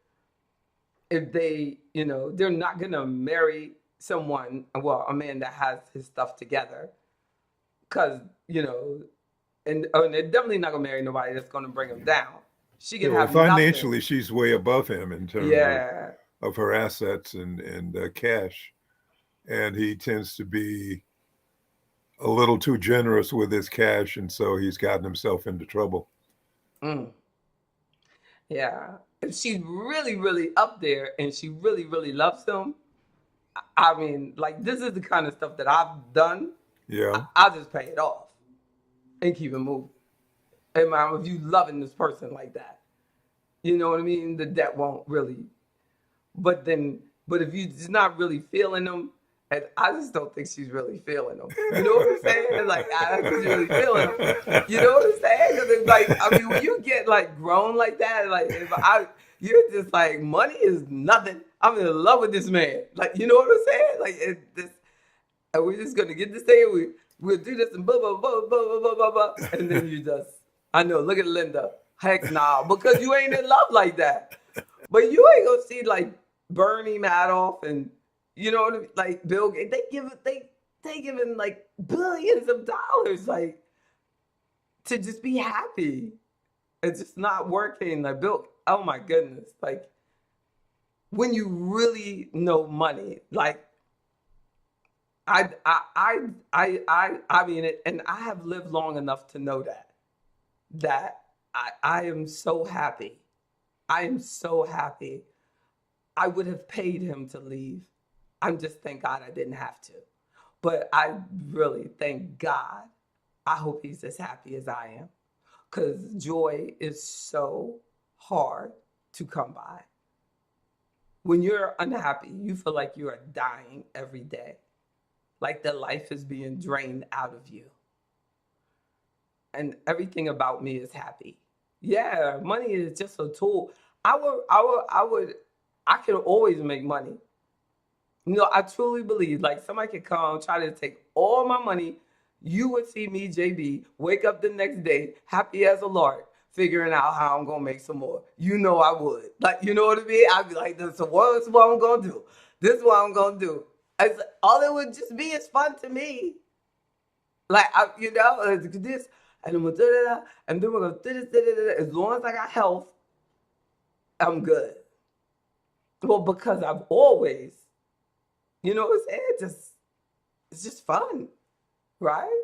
Speaker 1: If they, they're not gonna marry someone, well, a man that has his stuff together, because and they're definitely not gonna marry nobody that's gonna bring him down. She
Speaker 2: yeah.
Speaker 1: can
Speaker 2: Well,
Speaker 1: have nothing.
Speaker 2: financially, she's way above him in terms
Speaker 1: Yeah.
Speaker 2: of her assets and cash, and he tends to be a little too generous with his cash, and so he's gotten himself into trouble.
Speaker 1: Mm. Yeah. If she's really, really up there and she really, really loves him, I mean, like, this is the kind of stuff that I've done.
Speaker 2: Yeah.
Speaker 1: I'll just pay it off and keep it moving. Hey, mom, if you loving this person like that, you know what I mean? The debt won't really. But if you're just not really feeling them, and I just don't think she's really feeling them. You know what I'm saying? Like, I don't think she's really feeling them. You know what I'm saying? Because it's like, I mean, when you get like grown like that, like, you're just like, money is nothing. I'm in love with this man. Like, you know what I'm saying? Like, and we're just gonna get this thing. We'll do this and blah blah blah blah blah blah blah blah. And then you just, I know. Look at Linda. Heck nah, because you ain't in love like that. But you ain't gonna see like Bernie Madoff and you know what I mean? Like Bill Gates. They giving like billions of dollars like to just be happy. It's just not working. Like Bill. Oh my goodness. Like when you really know money, like I mean it, and I have lived long enough to know that I am so happy. I am so happy. I would have paid him to leave. I'm just thank God I didn't have to. But I really thank God. I hope he's as happy as I am. Because joy is so hard to come by. When you're unhappy, you feel like you are dying every day. Like the life is being drained out of you. And everything about me is happy. Yeah, money is just a tool. I can always make money. I truly believe like somebody could come try to take all my money. You would see me, JB, wake up the next day, happy as a lark, figuring out how I'm going to make some more. I would. Like, you know what I mean? I'd be like, this is what I'm going to do. This is what I'm going to do. All it would just be is fun to me. Like, this, and I'm going to do that, and then we're going to do this. As long as I got health, I'm good. Well, because I've always, you know what I'm saying? It's just fun, right?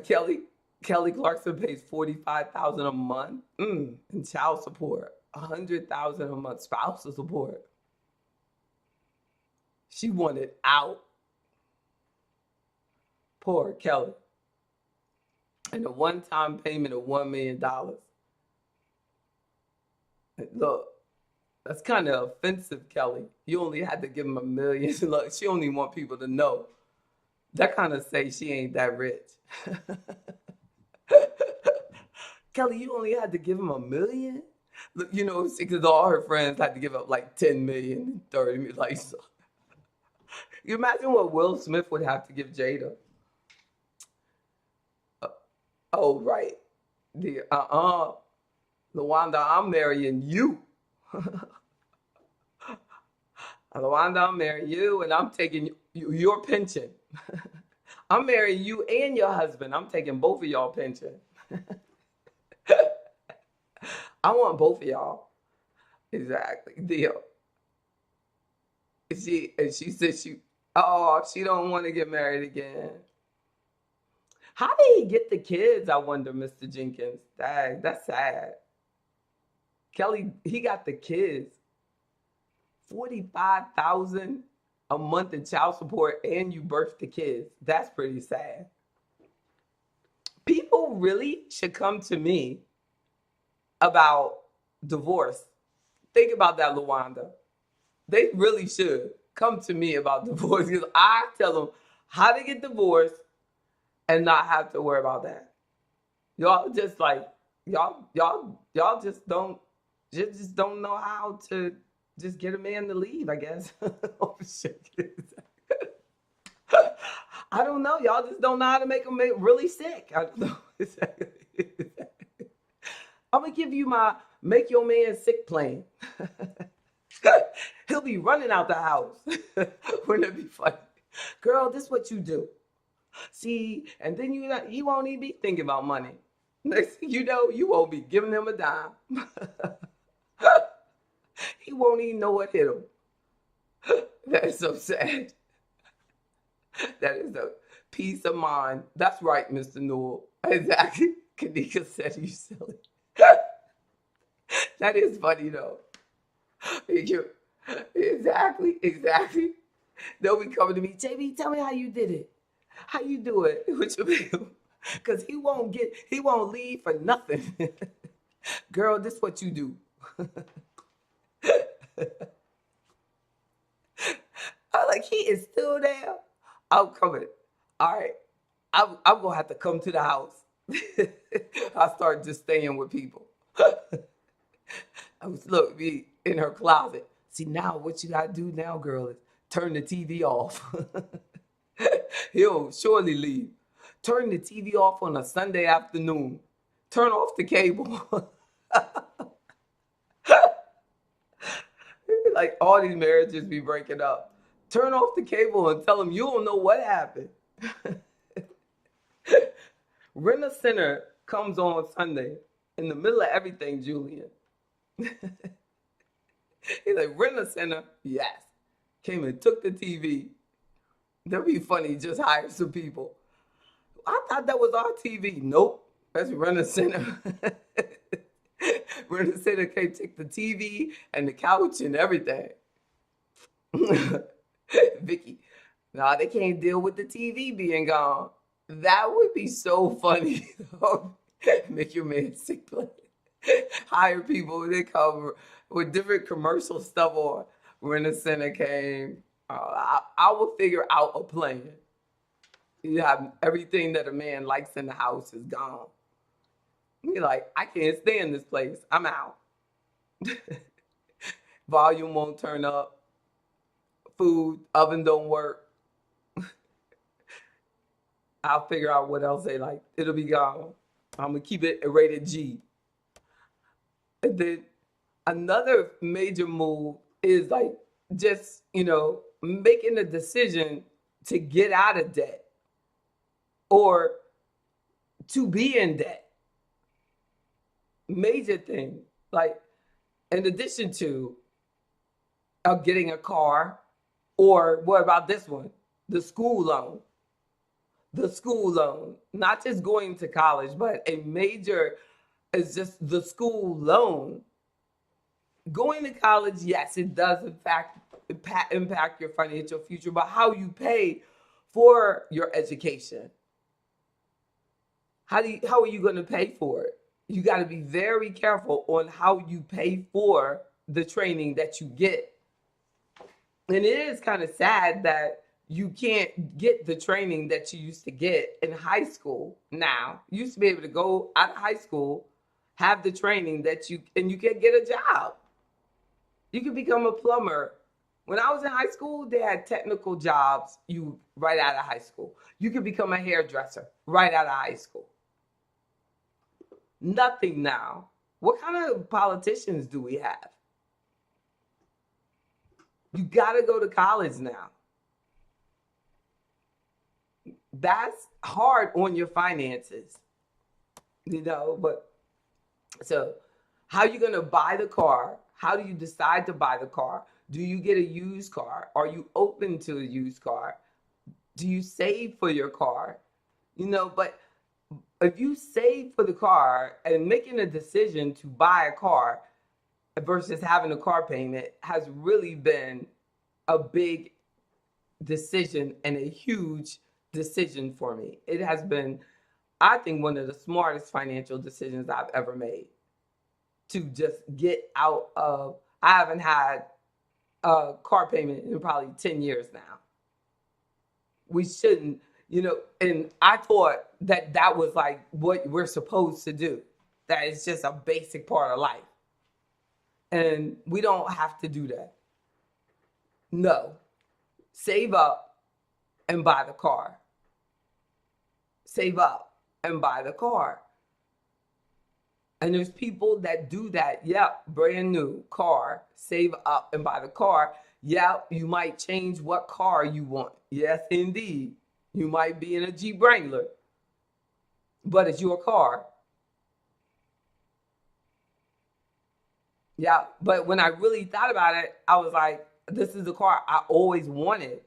Speaker 1: Kelly Clarkson pays $45,000 a month in child support, $100,000 a month spousal support. She wanted out. Poor Kelly. And a one-time payment of $1 million. Look, that's kind of offensive, Kelly. You only had to give him $1 million. Look, she only want people to know. That kind of say she ain't that rich. Kelly, you only had to give him $1 million? Look, because all her friends had to give up like 10 million, 30 million. Like, so. You imagine what Will Smith would have to give Jada. Oh, right. LaWanda, I'm marrying you. Lawanda, I'm marrying you, and I'm taking your pension. I'm marrying you and your husband. I'm taking both of y'all pension. I want both of y'all. Exactly. Deal. She said she don't want to get married again. How did he get the kids? I wonder, Mr. Jenkins. Dang, that's sad. Kelly, he got the kids. 45,000 a month in child support, and you birthed the kids. That's pretty sad. People really should come to me about divorce. Think about that, Luanda. They really should come to me about divorce because I tell them how to get divorced and not have to worry about that. Y'all just like y'all just don't know how to just get a man to leave, I guess. Oh shit. I don't know. Y'all just don't know how to make him really sick. I don't know. I'm gonna give you my make your man sick plan. He'll be running out the house. Wouldn't it be funny? Girl, this is what you do. See, and then he won't even be thinking about money. Next thing you know, you won't be giving him a dime. He won't even know what hit him. That is so sad. That is a peace of mind. That's right, Mr. Newell. Exactly. Kanika said you silly. That is funny though. Exactly. They'll be coming to me, JB, tell me how you did it. How you do it? What you mean? Because he won't leave for nothing. Girl, this is what you do. I'm like, he is still there. I'm coming. All right. I'm going to have to come to the house. I start just staying with people. I was be in her closet. See, now what you got to do now, girl, is turn the TV off. He'll surely leave. Turn the TV off on a Sunday afternoon. Turn off the cable. Like all these marriages be breaking up. Turn off the cable and tell them you don't know what happened. Rent-A-Center comes on Sunday in the middle of everything, Julian. He's like, Rent-A-Center? Yes. Came and took the TV. That'd be funny, just hire some people. I thought that was our TV. Nope. That's Rent-A-Center. Rent-A-Center came take the TV and the couch and everything. Vicky, nah, they can't deal with the TV being gone. That would be so funny. Make your man sick play. Hire people, they come with different commercial stuff on. Rent-A-Center came. I will figure out a plan. You have everything that a man likes in the house is gone. You're like, I can't stay in this place. I'm out. Volume won't turn up. Food, oven don't work. I'll figure out what else they like. It'll be gone. I'm going to keep it a rated G. And then another major move is like just, making a decision to get out of debt or to be in debt. Major thing. Like, in addition to getting a car, or what about this one? The school loan. The school loan. Not just going to college, but a major is just the school loan. Going to college, yes, it does in fact impact your financial future, but how you pay for your education. How are you going to pay for it? You got to be very careful on how you pay for the training that you get. And it is kind of sad that you can't get the training that you used to get in high school now. You used to be able to go out of high school, have the training and you can get a job. You can become a plumber. When I was in high school, they had technical jobs right out of high school. You could become a hairdresser right out of high school. Nothing now. What kind of politicians do we have? You got to go to college now. That's hard on your finances, but so how are you going to buy the car? How do you decide to buy the car? Do you get a used car? Are you open to a used car? Do you save for your car? But if you save for the car and making a decision to buy a car versus having a car payment has really been a big decision and a huge decision for me. It has been, I think, one of the smartest financial decisions I've ever made, to just get out of, I haven't had a car payment in probably 10 years now. We shouldn't, and I thought that was like what we're supposed to do. That is just a basic part of life. And we don't have to do that. No. Save up and buy the car. Save up and buy the car. And there's people that do that. Yep, brand new car, save up and buy the car. Yep, you might change what car you want. Yes, indeed. You might be in a Jeep Wrangler, but it's your car. Yeah, but when I really thought about it, I was like, this is the car I always wanted.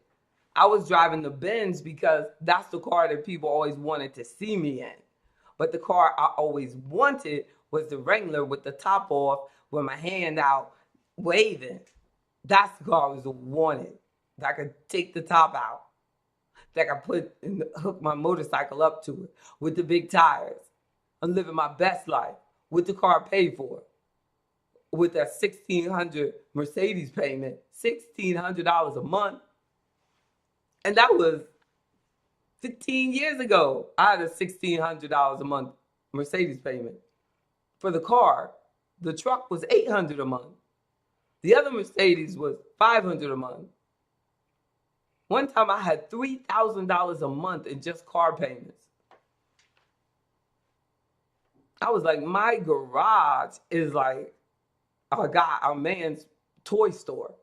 Speaker 1: I was driving the Benz because that's the car that people always wanted to see me in. But the car I always wanted was the Wrangler with the top off, with my hand out, waving. That's the car I was wanted. That I could take the top out. That I could hook my motorcycle up to it with the big tires. I'm living my best life with the car paid for. With that $1,600 Mercedes payment, $1,600 a month. And that was 15 years ago. I had a $1,600 a month Mercedes payment. For the car, the truck was $800 a month. The other Mercedes was $500 a month. One time I had $3,000 a month in just car payments. I was like, my garage is like a man's toy store.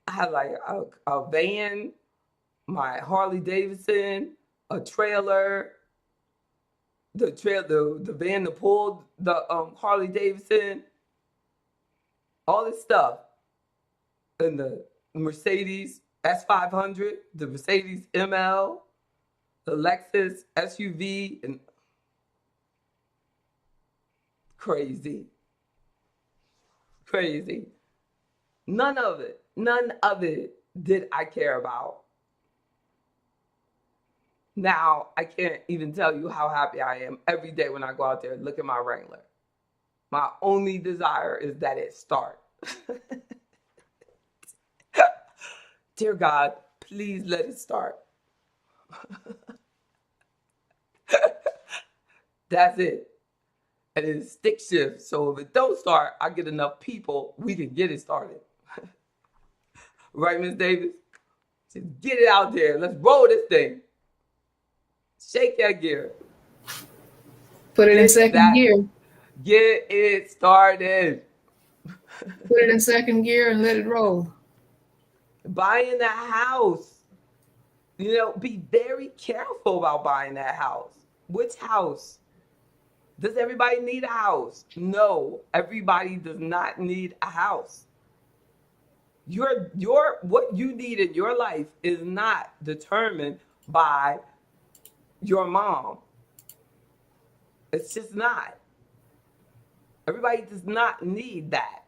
Speaker 1: I had like a van, my Harley Davidson, a trailer, the van to pull the Harley Davidson, all this stuff, and the Mercedes S500, the Mercedes ML, the Lexus SUV, and crazy. None of it did I care about. Now, I can't even tell you how happy I am every day when I go out there and look at my Wrangler. My only desire is that it start. Dear God, please let it start. That's it. And it's stick shift. So if it don't start, I get enough people, we can get it started. Right, Ms. Davis? Just get it out there. Let's roll this thing. Shake that gear.
Speaker 3: Put it in second gear.
Speaker 1: Get it started.
Speaker 3: Put it in second gear and let it roll.
Speaker 1: Buying that house. Be very careful about buying that house. Which house? Does everybody need a house? No, everybody does not need a house. What you need in your life is not determined by your mom. It's just not. Everybody does not need that.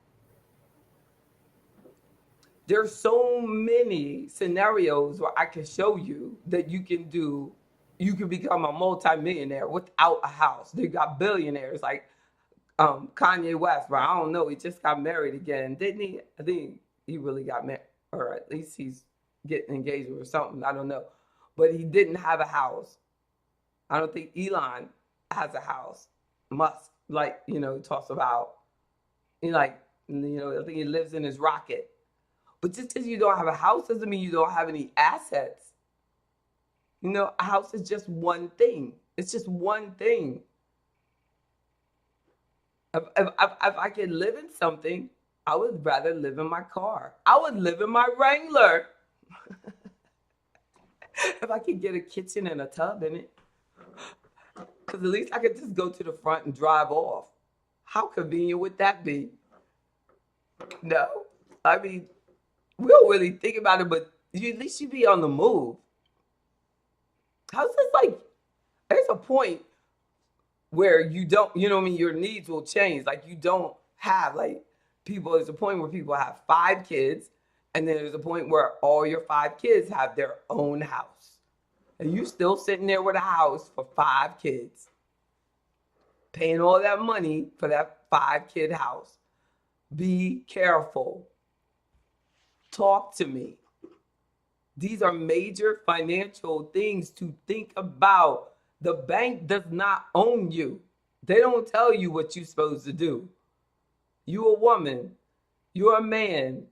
Speaker 1: There's so many scenarios where I can show you that you can become a multimillionaire without a house. They got billionaires like Kanye West, but I don't know. He just got married again, didn't he? I think he really got married, or at least he's getting engaged or something. I don't know. But he didn't have a house. I don't think Elon has a house. Musk, talks about, I think he lives in his rocket. But just because you don't have a house doesn't mean you don't have any assets. A house is just one thing. It's just one thing. If I can live in something, I would rather live in my car. I would live in my Wrangler. If I could get a kitchen and a tub in it. Because at least I could just go to the front and drive off. How convenient would that be? No. I mean, we don't really think about it, but at least you be on the move. How's this like, there's a point where you don't, you know what I mean, your needs will change. Like you don't have like people, there's a point where people have 5 kids, and then there's a point where all your 5 kids have their own house. And you still sitting there with a house for 5 kids, paying all that money for that 5-kid house. Be careful. Talk to me. These are major financial things to think about. The bank does not own you. They don't tell you what you're supposed to do. You a woman. You're a man.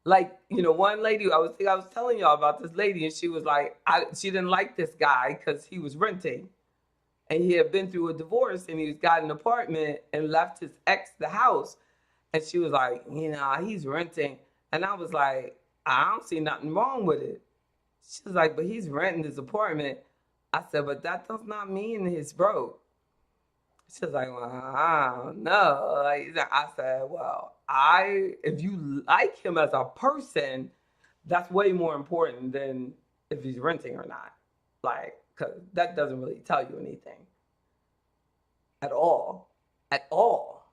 Speaker 1: Like, you know, one lady, I was telling y'all about this lady, and she was like, she didn't like this guy because he was renting. And he had been through a divorce, and he's got an apartment and left his ex the house. And she was like, you know, he's renting. And I was like, I don't see nothing wrong with it. She was like, but he's renting his apartment. I said, but that does not mean he's broke. She was like, well, I don't know. Like, I said, well, if you like him as a person, that's way more important than if he's renting or not. Like, because that doesn't really tell you anything at all. At all.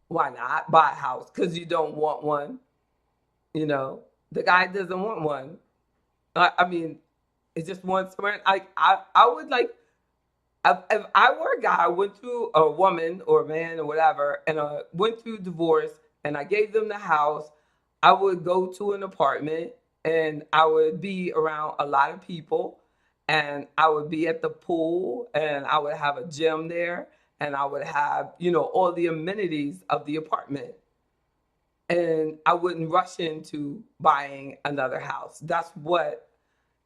Speaker 1: Why not buy a house? Because you don't want one. You know, the guy doesn't want one. I mean, it just wants rent. I would like, if I were a guy, went through a woman or a man or whatever, and went through divorce, and I gave them the house, I would go to an apartment, and I would be around a lot of people, and I would be at the pool, and I would have a gym there, and I would have, you know, all the amenities of the apartment. And I wouldn't rush into buying another house. That's what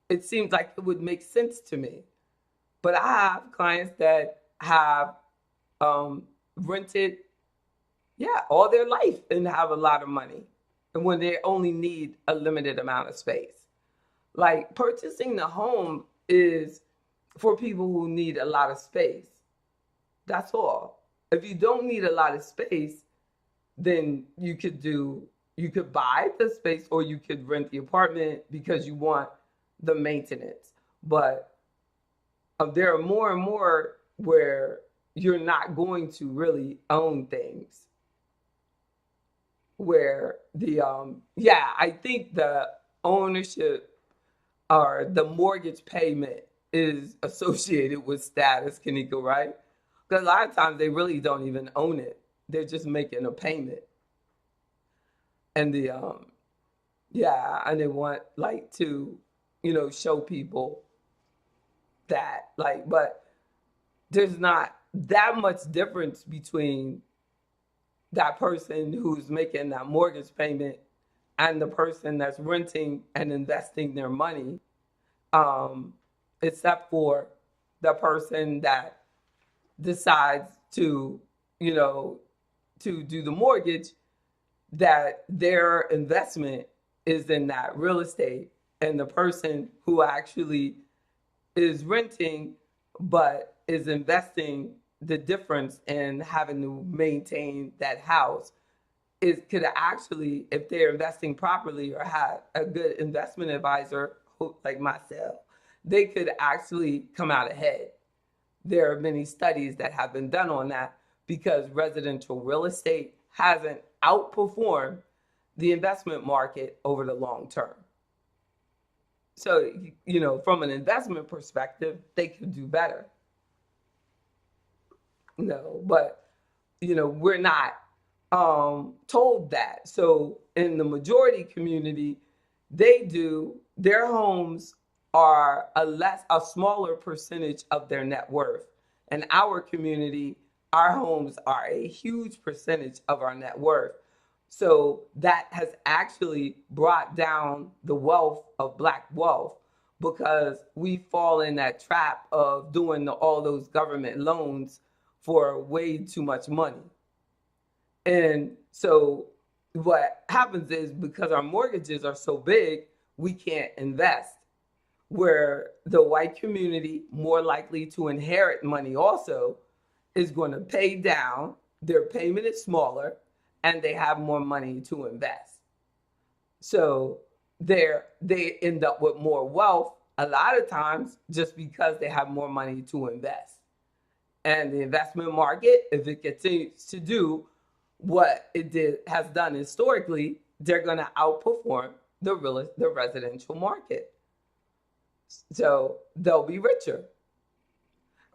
Speaker 1: it seems like it would make sense to me. But I have clients that have rented, all their life and have a lot of money. And when they only need a limited amount of space. Like purchasing the home is for people who need a lot of space. That's all. If you don't need a lot of space, then you could buy the space, or you could rent the apartment because you want the maintenance. But there are more and more where you're not going to really own things. Where I think the ownership or the mortgage payment is associated with status, Kanika, right? Because a lot of times they really don't even own it. They're just making a payment. And and they want like to, you know, show people that, like, but there's not that much difference between that person who's making that mortgage payment and the person that's renting and investing their money, except for the person that decides to, you know, to do the mortgage, that their investment is in that real estate, and the person who actually is renting but is investing the difference in having to maintain that house could actually, if they're investing properly or have a good investment advisor like myself, they could actually come out ahead. There are many studies that have been done on that because residential real estate hasn't outperformed the investment market over the long term. So, you know, from an investment perspective, they could do better. No, but, you know, we're not told that. So in the majority community, their homes are a smaller percentage of their net worth. In our community, our homes are a huge percentage of our net worth. So that has actually brought down the wealth of Black wealth, because we fall in that trap of doing all those government loans for way too much money. And so what happens is, because our mortgages are so big, we can't invest. Where the white community, more likely to inherit money also, is going to pay down, their payment is smaller, and they have more money to invest. So they end up with more wealth a lot of times just because they have more money to invest. And the investment market, if it continues to do what it has done historically, they're going to outperform the residential market. So they'll be richer.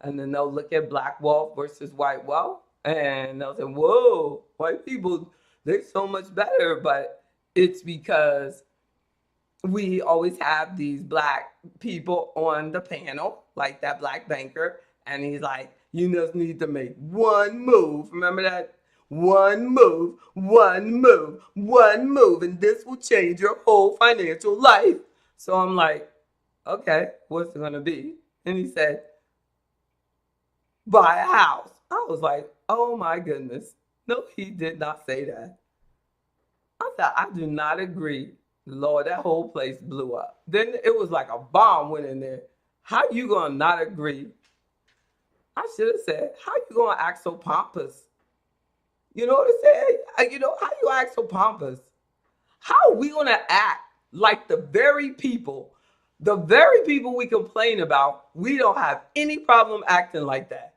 Speaker 1: And then they'll look at black wealth versus white wealth, and they'll say, whoa, white people, they're so much better. But it's because we always have these black people on the panel, like that black banker, and he's like, you just need to make one move. Remember that? One move, one move, one move, and this will change your whole financial life. So I'm like, okay, what's it going to be? And he said, buy a house. I was like, oh my goodness. No, he did not say that. I thought, I do not agree. Lord, that whole place blew up. Then it was like a bomb went in there. How you going to not agree? I should have said, how you going to act so pompous? You know what I'm saying? You know, how you act so pompous? How are we going to act like the very people we complain about, we don't have any problem acting like that?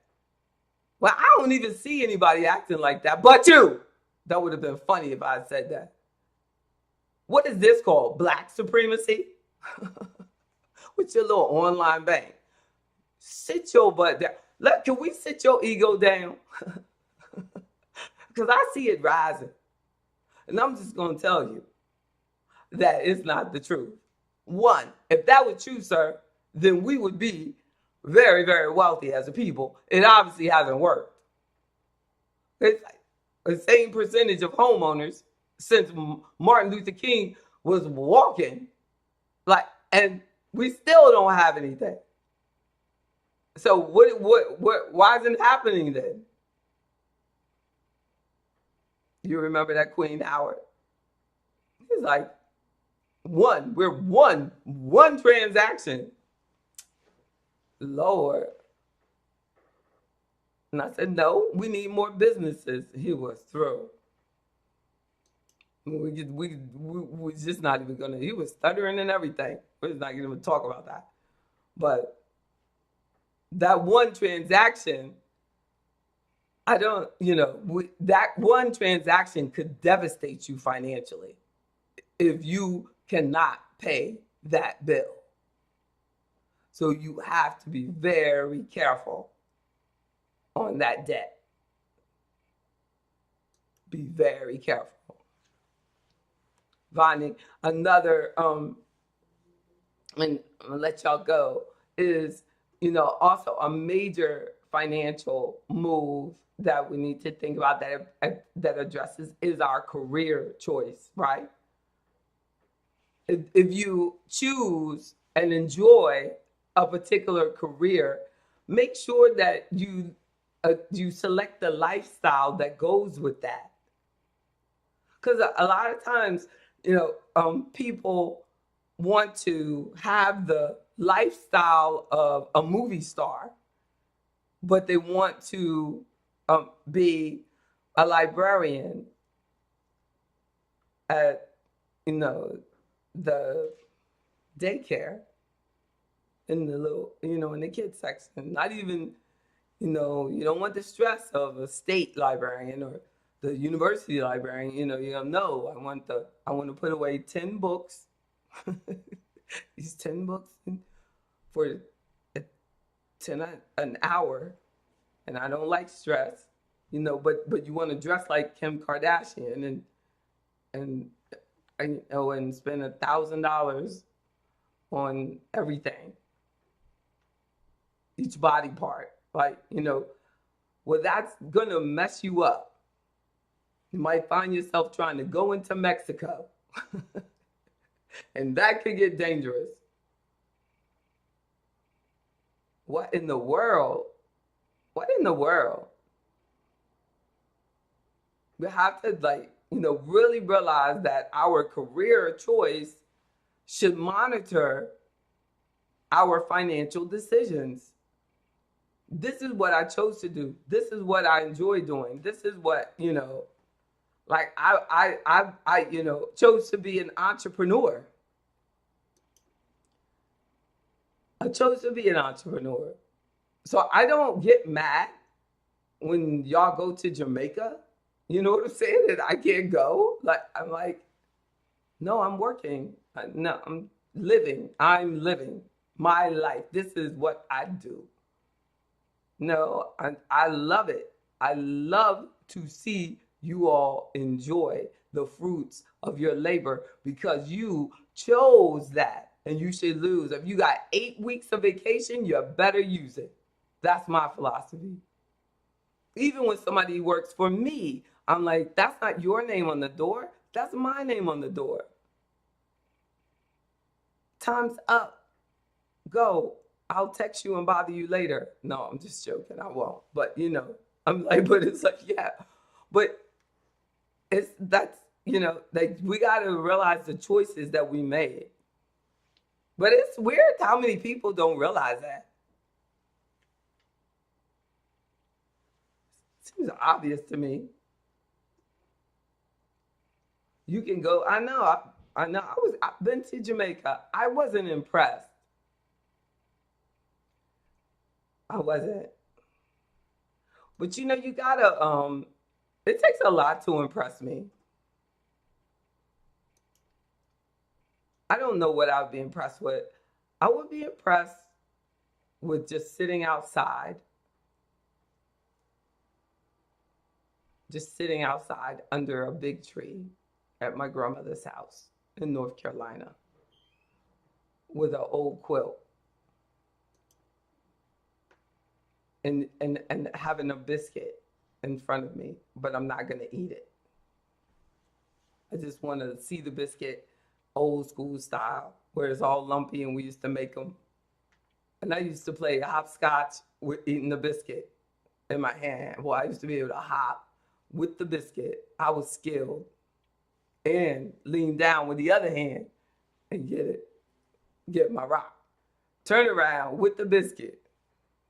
Speaker 1: Well, I don't even see anybody acting like that but you. That would have been funny if I had said that. What is this called? Black supremacy? With your little online bank. Sit your butt down. Look, can we sit your ego down? Because I see it rising. And I'm just going to tell you that it's not the truth. One, if that were true, sir, then we would be very, very wealthy as a people. It obviously hasn't worked. It's like the same percentage of homeowners since Martin Luther King was walking, and we still don't have anything. So why isn't it happening then? You remember that Queen Howard? He's like, we're one transaction. Lord. And I said, no, we need more businesses. He was through. We just not even gonna, he was stuttering and everything. We're just not gonna even talk about that. But that one transaction, that one transaction could devastate you financially if you cannot pay that bill. So you have to be very careful on that debt. Be very careful. Finding another, and I'll let y'all go, is, also a major financial move that we need to think about that addresses is our career choice, right? If you choose and enjoy a particular career, make sure that you select the lifestyle that goes with that. Because a lot of times, people want to have the lifestyle of a movie star, but they want to be a librarian at, the daycare, in the little, in the kids section. Not even, you don't want the stress of a state librarian or the university librarian. No, I want to put away 10 books, these 10 books for 10 an hour, and I don't like stress, but you want to dress like Kim Kardashian and spend $1,000 on everything, each body part, well, that's gonna mess you up. You might find yourself trying to go into Mexico, and that could get dangerous. What in the world? What in the world? We have to, like, really realize that our career choice should monitor our financial decisions. This is what I chose to do. This is what I enjoy doing. This is what, like I chose to be an entrepreneur. I chose to be an entrepreneur. So I don't get mad when y'all go to Jamaica. You know what I'm saying? That I can't go. Like, I'm like, no, I'm working. No, I'm living. I'm living my life. This is what I do. No, I love it. I love to see you all enjoy the fruits of your labor because you chose that, and you should lose. If you got 8 weeks of vacation, you better use it. That's my philosophy. Even when somebody works for me, I'm like, that's not your name on the door. That's my name on the door. Time's up. Go. I'll text you and bother you later. No, I'm just joking. I won't. But, I'm like, but it's like, yeah. But that's, like, we got to realize the choices that we made. But it's weird how many people don't realize that. Seems obvious to me. You can go. I know. I've been to Jamaica. I wasn't impressed. I wasn't. But you gotta. It takes a lot to impress me. I don't know what I would be impressed with. I would be impressed with just sitting outside. Just sitting outside under a big tree at my grandmother's house in North Carolina with an old quilt and having a biscuit in front of me, but I'm not going to eat it. I just want to see the biscuit old school style where it's all lumpy and we used to make them. And I used to play hopscotch with eating the biscuit in my hand. Well, I used to be able to hop with the biscuit. I was skilled. And lean down with the other hand and get my rock. Turn around with the biscuit.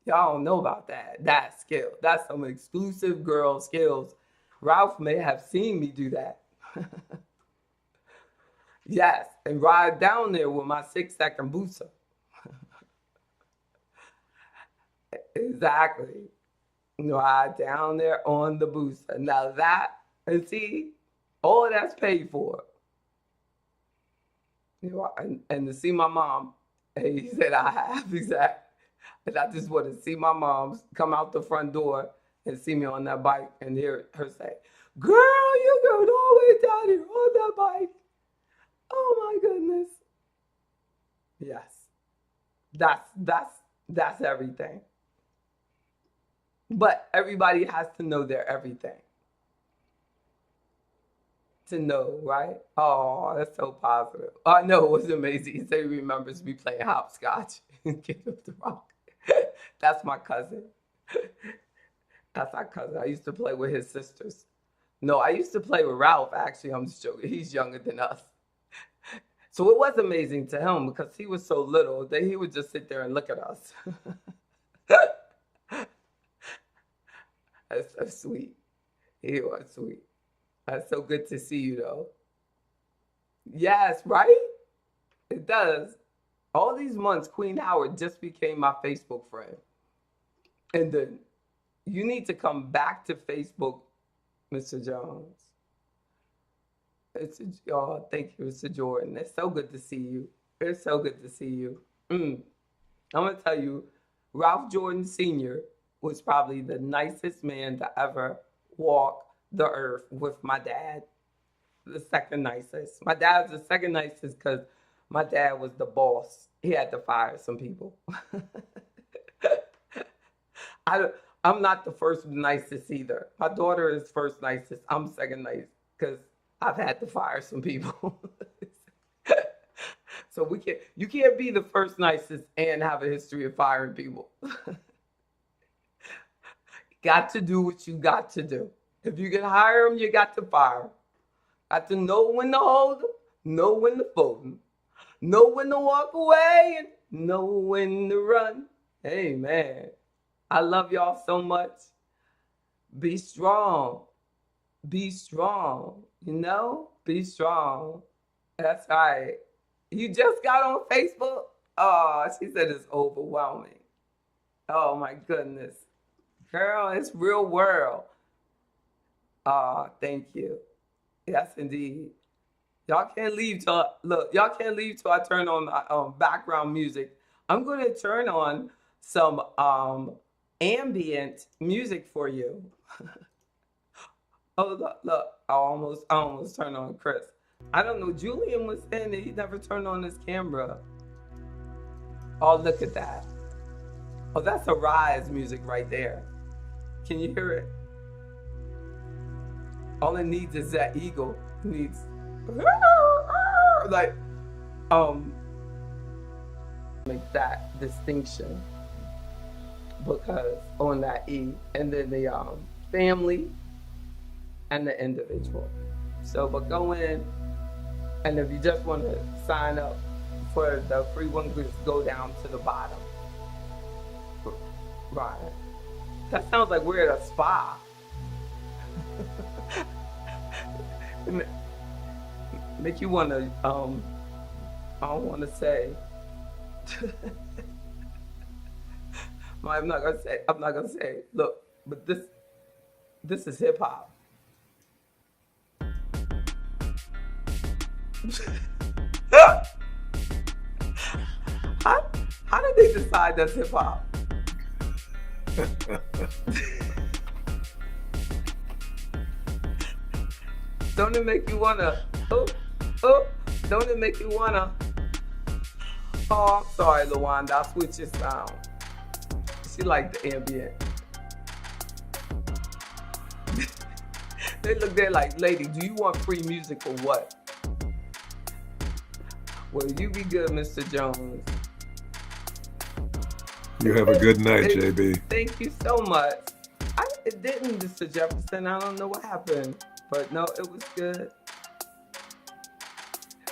Speaker 1: Y'all don't know about that. That's skill. That's some exclusive girl skills. Ralph may have seen me do that. Yes, and ride down there with my 6-second booster. Exactly. Ride down there on the booster. Now that, and see, all of that's paid for. And to see my mom, and he said, I have, exactly. And I just want to see my mom come out the front door and see me on that bike and hear her say, girl, you going all the way down here on that bike. Oh my goodness. Yes. That's everything. But everybody has to know their everything. To know, right? Oh, that's so positive. I know it was amazing. He said he remembers me playing hopscotch and King of the Rock. That's my cousin. That's our cousin. I used to play with his sisters. No, I used to play with Ralph, actually. I'm just joking. He's younger than us. So it was amazing to him because he was so little that he would just sit there and look at us. That's so sweet. He was sweet. That's so good to see you, though. Yes, right? It does. All these months, Queen Howard just became my Facebook friend. And then you need to come back to Facebook, Mr. Jones. Thank you, Mr. Jordan. It's so good to see you. It's so good to see you. I'm going to tell you, Ralph Jordan Sr. was probably the nicest man to ever walk the earth with my dad. The second nicest. My dad was the second nicest because my dad was the boss. He had to fire some people. I'm not the first nicest either. My daughter is first nicest. I'm second nicest because I've had to fire some people. So you can't be the first nicest and have a history of firing people. Got to do what you got to do. If you can hire them, you got to fire them. Got to know when to hold them, know when to fold them, know when to walk away, and know when to run. Amen. I love y'all so much. Be strong. Be strong. Be strong. That's right. You just got on Facebook? Oh, she said it's overwhelming. Oh, my goodness. Girl, it's real world. Oh, thank you. Yes, indeed. Y'all can't leave till I turn on my background music. I'm going to turn on some ambient music for you. Oh, look. I almost turned on Chris. I don't know. Julian was saying that he never turned on his camera. Oh, look at that. Oh, that's a rise music right there. Can you hear it? All it needs is that eagle. It needs like make that distinction, because on that E, and then the family and the individual. So, but go in, and if you just want to sign up for the free one, just go down to the bottom. Right. That sounds like we're at a spa. Make you want to, I don't want to say. I'm not gonna say. Look, but this is hip hop. How did they decide that's hip hop? Don't it make you wanna? Don't it make you wanna? Oh, I'm sorry, LaWanda. I switched your sound. She like the ambient. They look there like, lady, do you want free music or what? Well, you be good, Mr. Jones.
Speaker 2: You have a good night, JB.
Speaker 1: Thank you so much. It didn't, Mr. Jefferson. I don't know what happened, but no, it was good.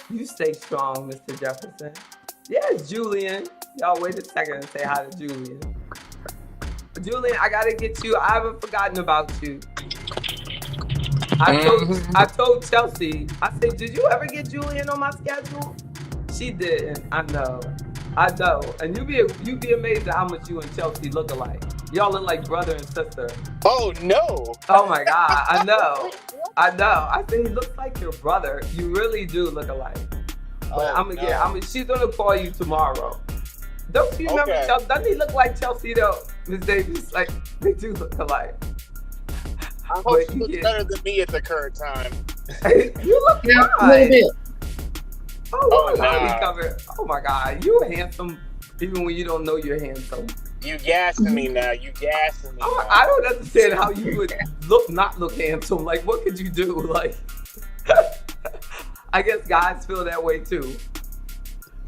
Speaker 1: You stay strong, Mr. Jefferson. Yes, Julian. Y'all wait a second and say hi to Julian. Julian, I gotta get you. I haven't forgotten about you. I told Chelsea, I said, did you ever get Julian on my schedule? She didn't. I know. And you'd be amazed at how much you and Chelsea look alike. Y'all look like brother and sister.
Speaker 4: Oh no.
Speaker 1: Oh my God. I know. I think he looks like your brother. You really do look alike. But she's gonna call you tomorrow. Don't you remember Chelsea? Doesn't he look like Chelsea though? Miss Davis, like they do look alike.
Speaker 4: I hope she looks better than me at the current time.
Speaker 1: You look fine.
Speaker 3: A little bit.
Speaker 1: Oh my God, you're handsome even when you don't know you're handsome.
Speaker 4: You gassing me now.
Speaker 1: I don't understand how you would not look handsome. Like, what could you do? Like, I guess guys feel that way too.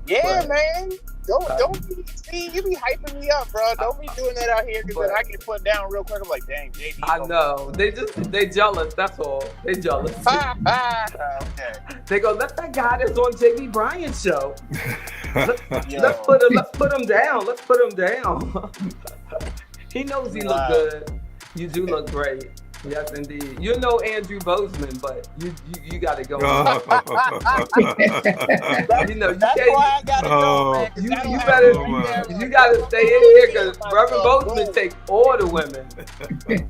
Speaker 4: Yeah, but, man. Don't be, you be hyping me up, bro. Don't be doing that out here, because I get put down real quick. I'm like, dang, JB.
Speaker 1: I know. They jealous. That's all. They jealous.
Speaker 4: Okay.
Speaker 1: They go, let that guy that's on JB Bryan show. Let's put him down. Let's put him down. He knows he look good. You do look great. Yes, indeed. You know Andrew Bozeman, but you got to go.
Speaker 4: That's why I got to go, man.
Speaker 1: You got to stay in here, because Reverend Bozeman takes all the women.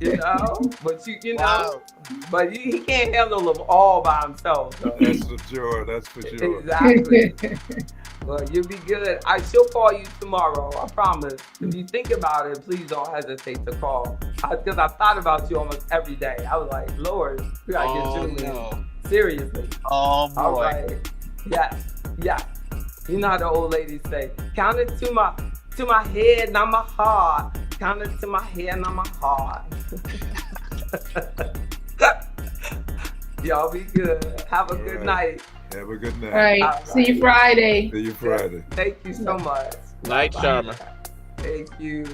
Speaker 1: You know, but but he can't handle them all by himself. So.
Speaker 2: That's for sure.
Speaker 1: Exactly. Well, you'll be good. She'll call you tomorrow. I promise. If you think about it, please don't hesitate to call. Because I thought about you almost every day. I was like, Lord, we gotta get Julian. No. Seriously.
Speaker 4: Oh boy.
Speaker 1: All right. Yes. You know how the old ladies say, count it to my head, not my heart. Count it to my head, not my heart. Y'all be good. Have a good night.
Speaker 2: Have a good night.
Speaker 3: All right. See you Friday.
Speaker 2: See you Friday.
Speaker 1: Thank you so much.
Speaker 4: Night, Charmer.
Speaker 1: Thank you.